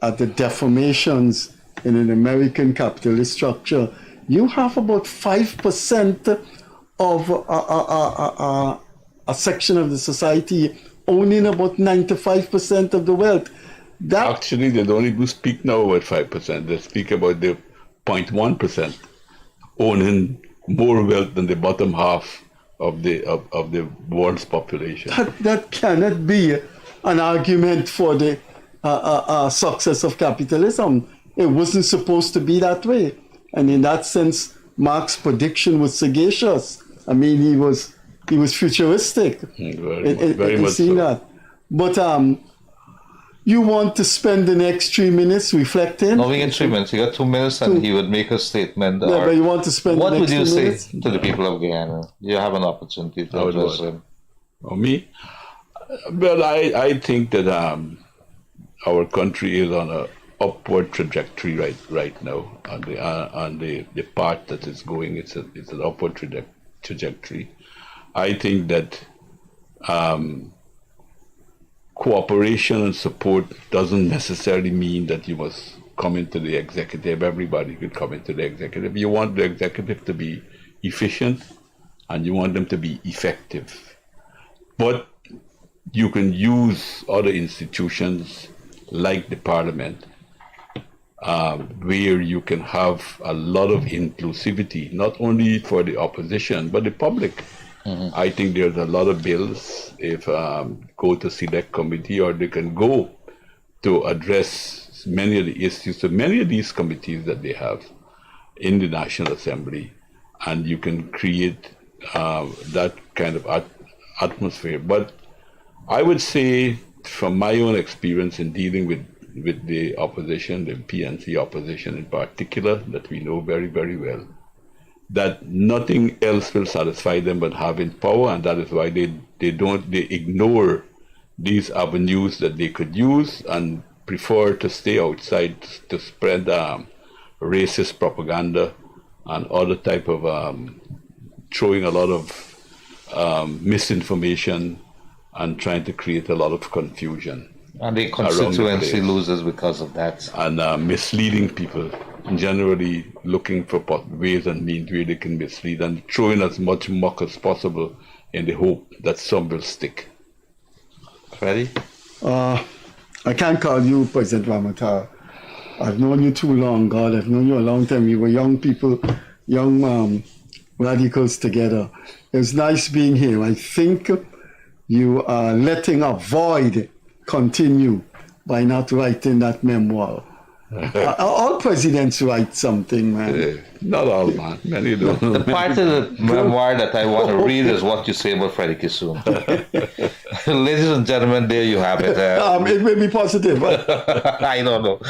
at the deformations in an American capitalist structure, you have about 5% of a section of the society owning about 95% of the wealth. Actually, they don't even speak now about 5%. They speak about the 0.1% owning more wealth than the bottom half of the world's population. That cannot be an argument for the success of capitalism. It wasn't supposed to be that way. And in that sense, Marx's prediction was sagacious. I mean, he was futuristic. Very much so. That. But you want to spend the next 3 minutes reflecting? No, we get 3 minutes. You got 2 minutes, and he would make a statement. Yeah, but you want to spend what the next would you 2 say minutes? to the people of Guyana? You have an opportunity to address them. Oh, me? Well, I think that our country is on an upward trajectory right now. On the path that is going, it's an upward trajectory. I think that cooperation and support doesn't necessarily mean that you must come into the executive. Everybody could come into the executive. You want the executive to be efficient and you want them to be effective. But you can use other institutions like the parliament, where you can have a lot of inclusivity, not only for the opposition, but the public. I think there's a lot of bills, if go to select committee, or they can go to address many of the issues of many of these committees that they have in the National Assembly, and you can create that kind of atmosphere. But I would say, from my own experience in dealing with the opposition, the PNC opposition in particular, that we know very, very well, that nothing else will satisfy them but having power, and that is why they ignore these avenues that they could use and prefer to stay outside to spread racist propaganda and other type of throwing a lot of misinformation and trying to create a lot of confusion. And the constituency loses because of that. And misleading people, generally looking for ways and means where they can mislead, and throwing as much muck as possible in the hope that some will stick. Freddie? I can't call you President Ramotar. I've known you too long, God. I've known you a long time. We were young people, young radicals together. It was nice being here. I think you are letting a void continue by not writing that memoir. All presidents write something, man. Not all, man. Many don't. The part of the memoir that I want to read is what you say about Freddie Kissoon. Ladies and gentlemen, there you have it. It may be positive. I don't know.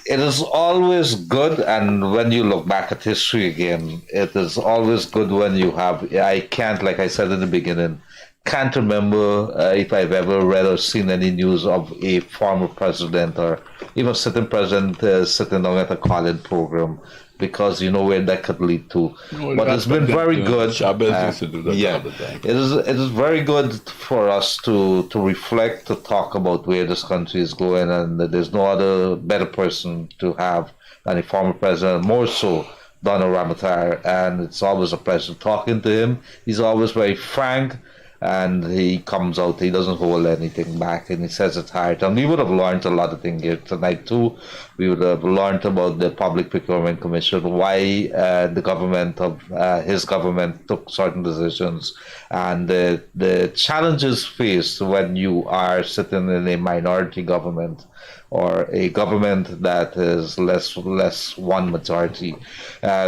It is always good, and when you look back at history again, it is always good when you have, I can't, like I said in the beginning, can't remember if I've ever read or seen any news of a former president or even sitting president sitting down at a college program, because you know where that could lead to. No, but it's been very good. Chavez used to do that Yeah, all the time. it is very good for us to reflect, to talk about where this country is going, and that there's no other better person to have than a former president, more so Donald Ramotar, and it's always a pleasure talking to him. He's always very frank, and he comes out, he doesn't hold anything back, and he says it hard. And we would have learned a lot of things here tonight too. We would have learned about the Public Procurement Commission, why the government of his government took certain decisions, and the challenges faced when you are sitting in a minority government or a government that is less one majority.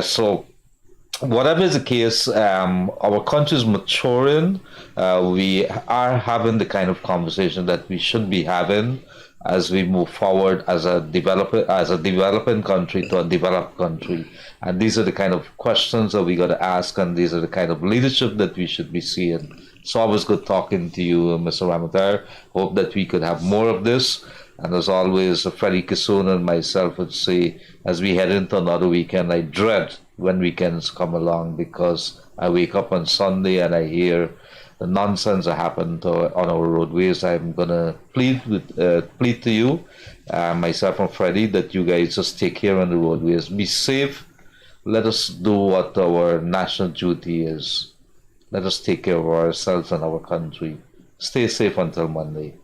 So whatever is the case, our country is maturing. We are having the kind of conversation that we should be having as we move forward as a developing country to a developed country. And these are the kind of questions that we got to ask, and these are the kind of leadership that we should be seeing. It's always good talking to you, Mr. Ramotar. Hope that we could have more of this. And as always, Freddie Kissoon and myself would say, as we head into another weekend, I dread when weekends come along, because I wake up on Sunday and I hear the nonsense that happened on our roadways. I'm going to plead to you, myself and Freddie, that you guys just take care on the roadways. Be safe. Let us do what our national duty is. Let us take care of ourselves and our country. Stay safe until Monday.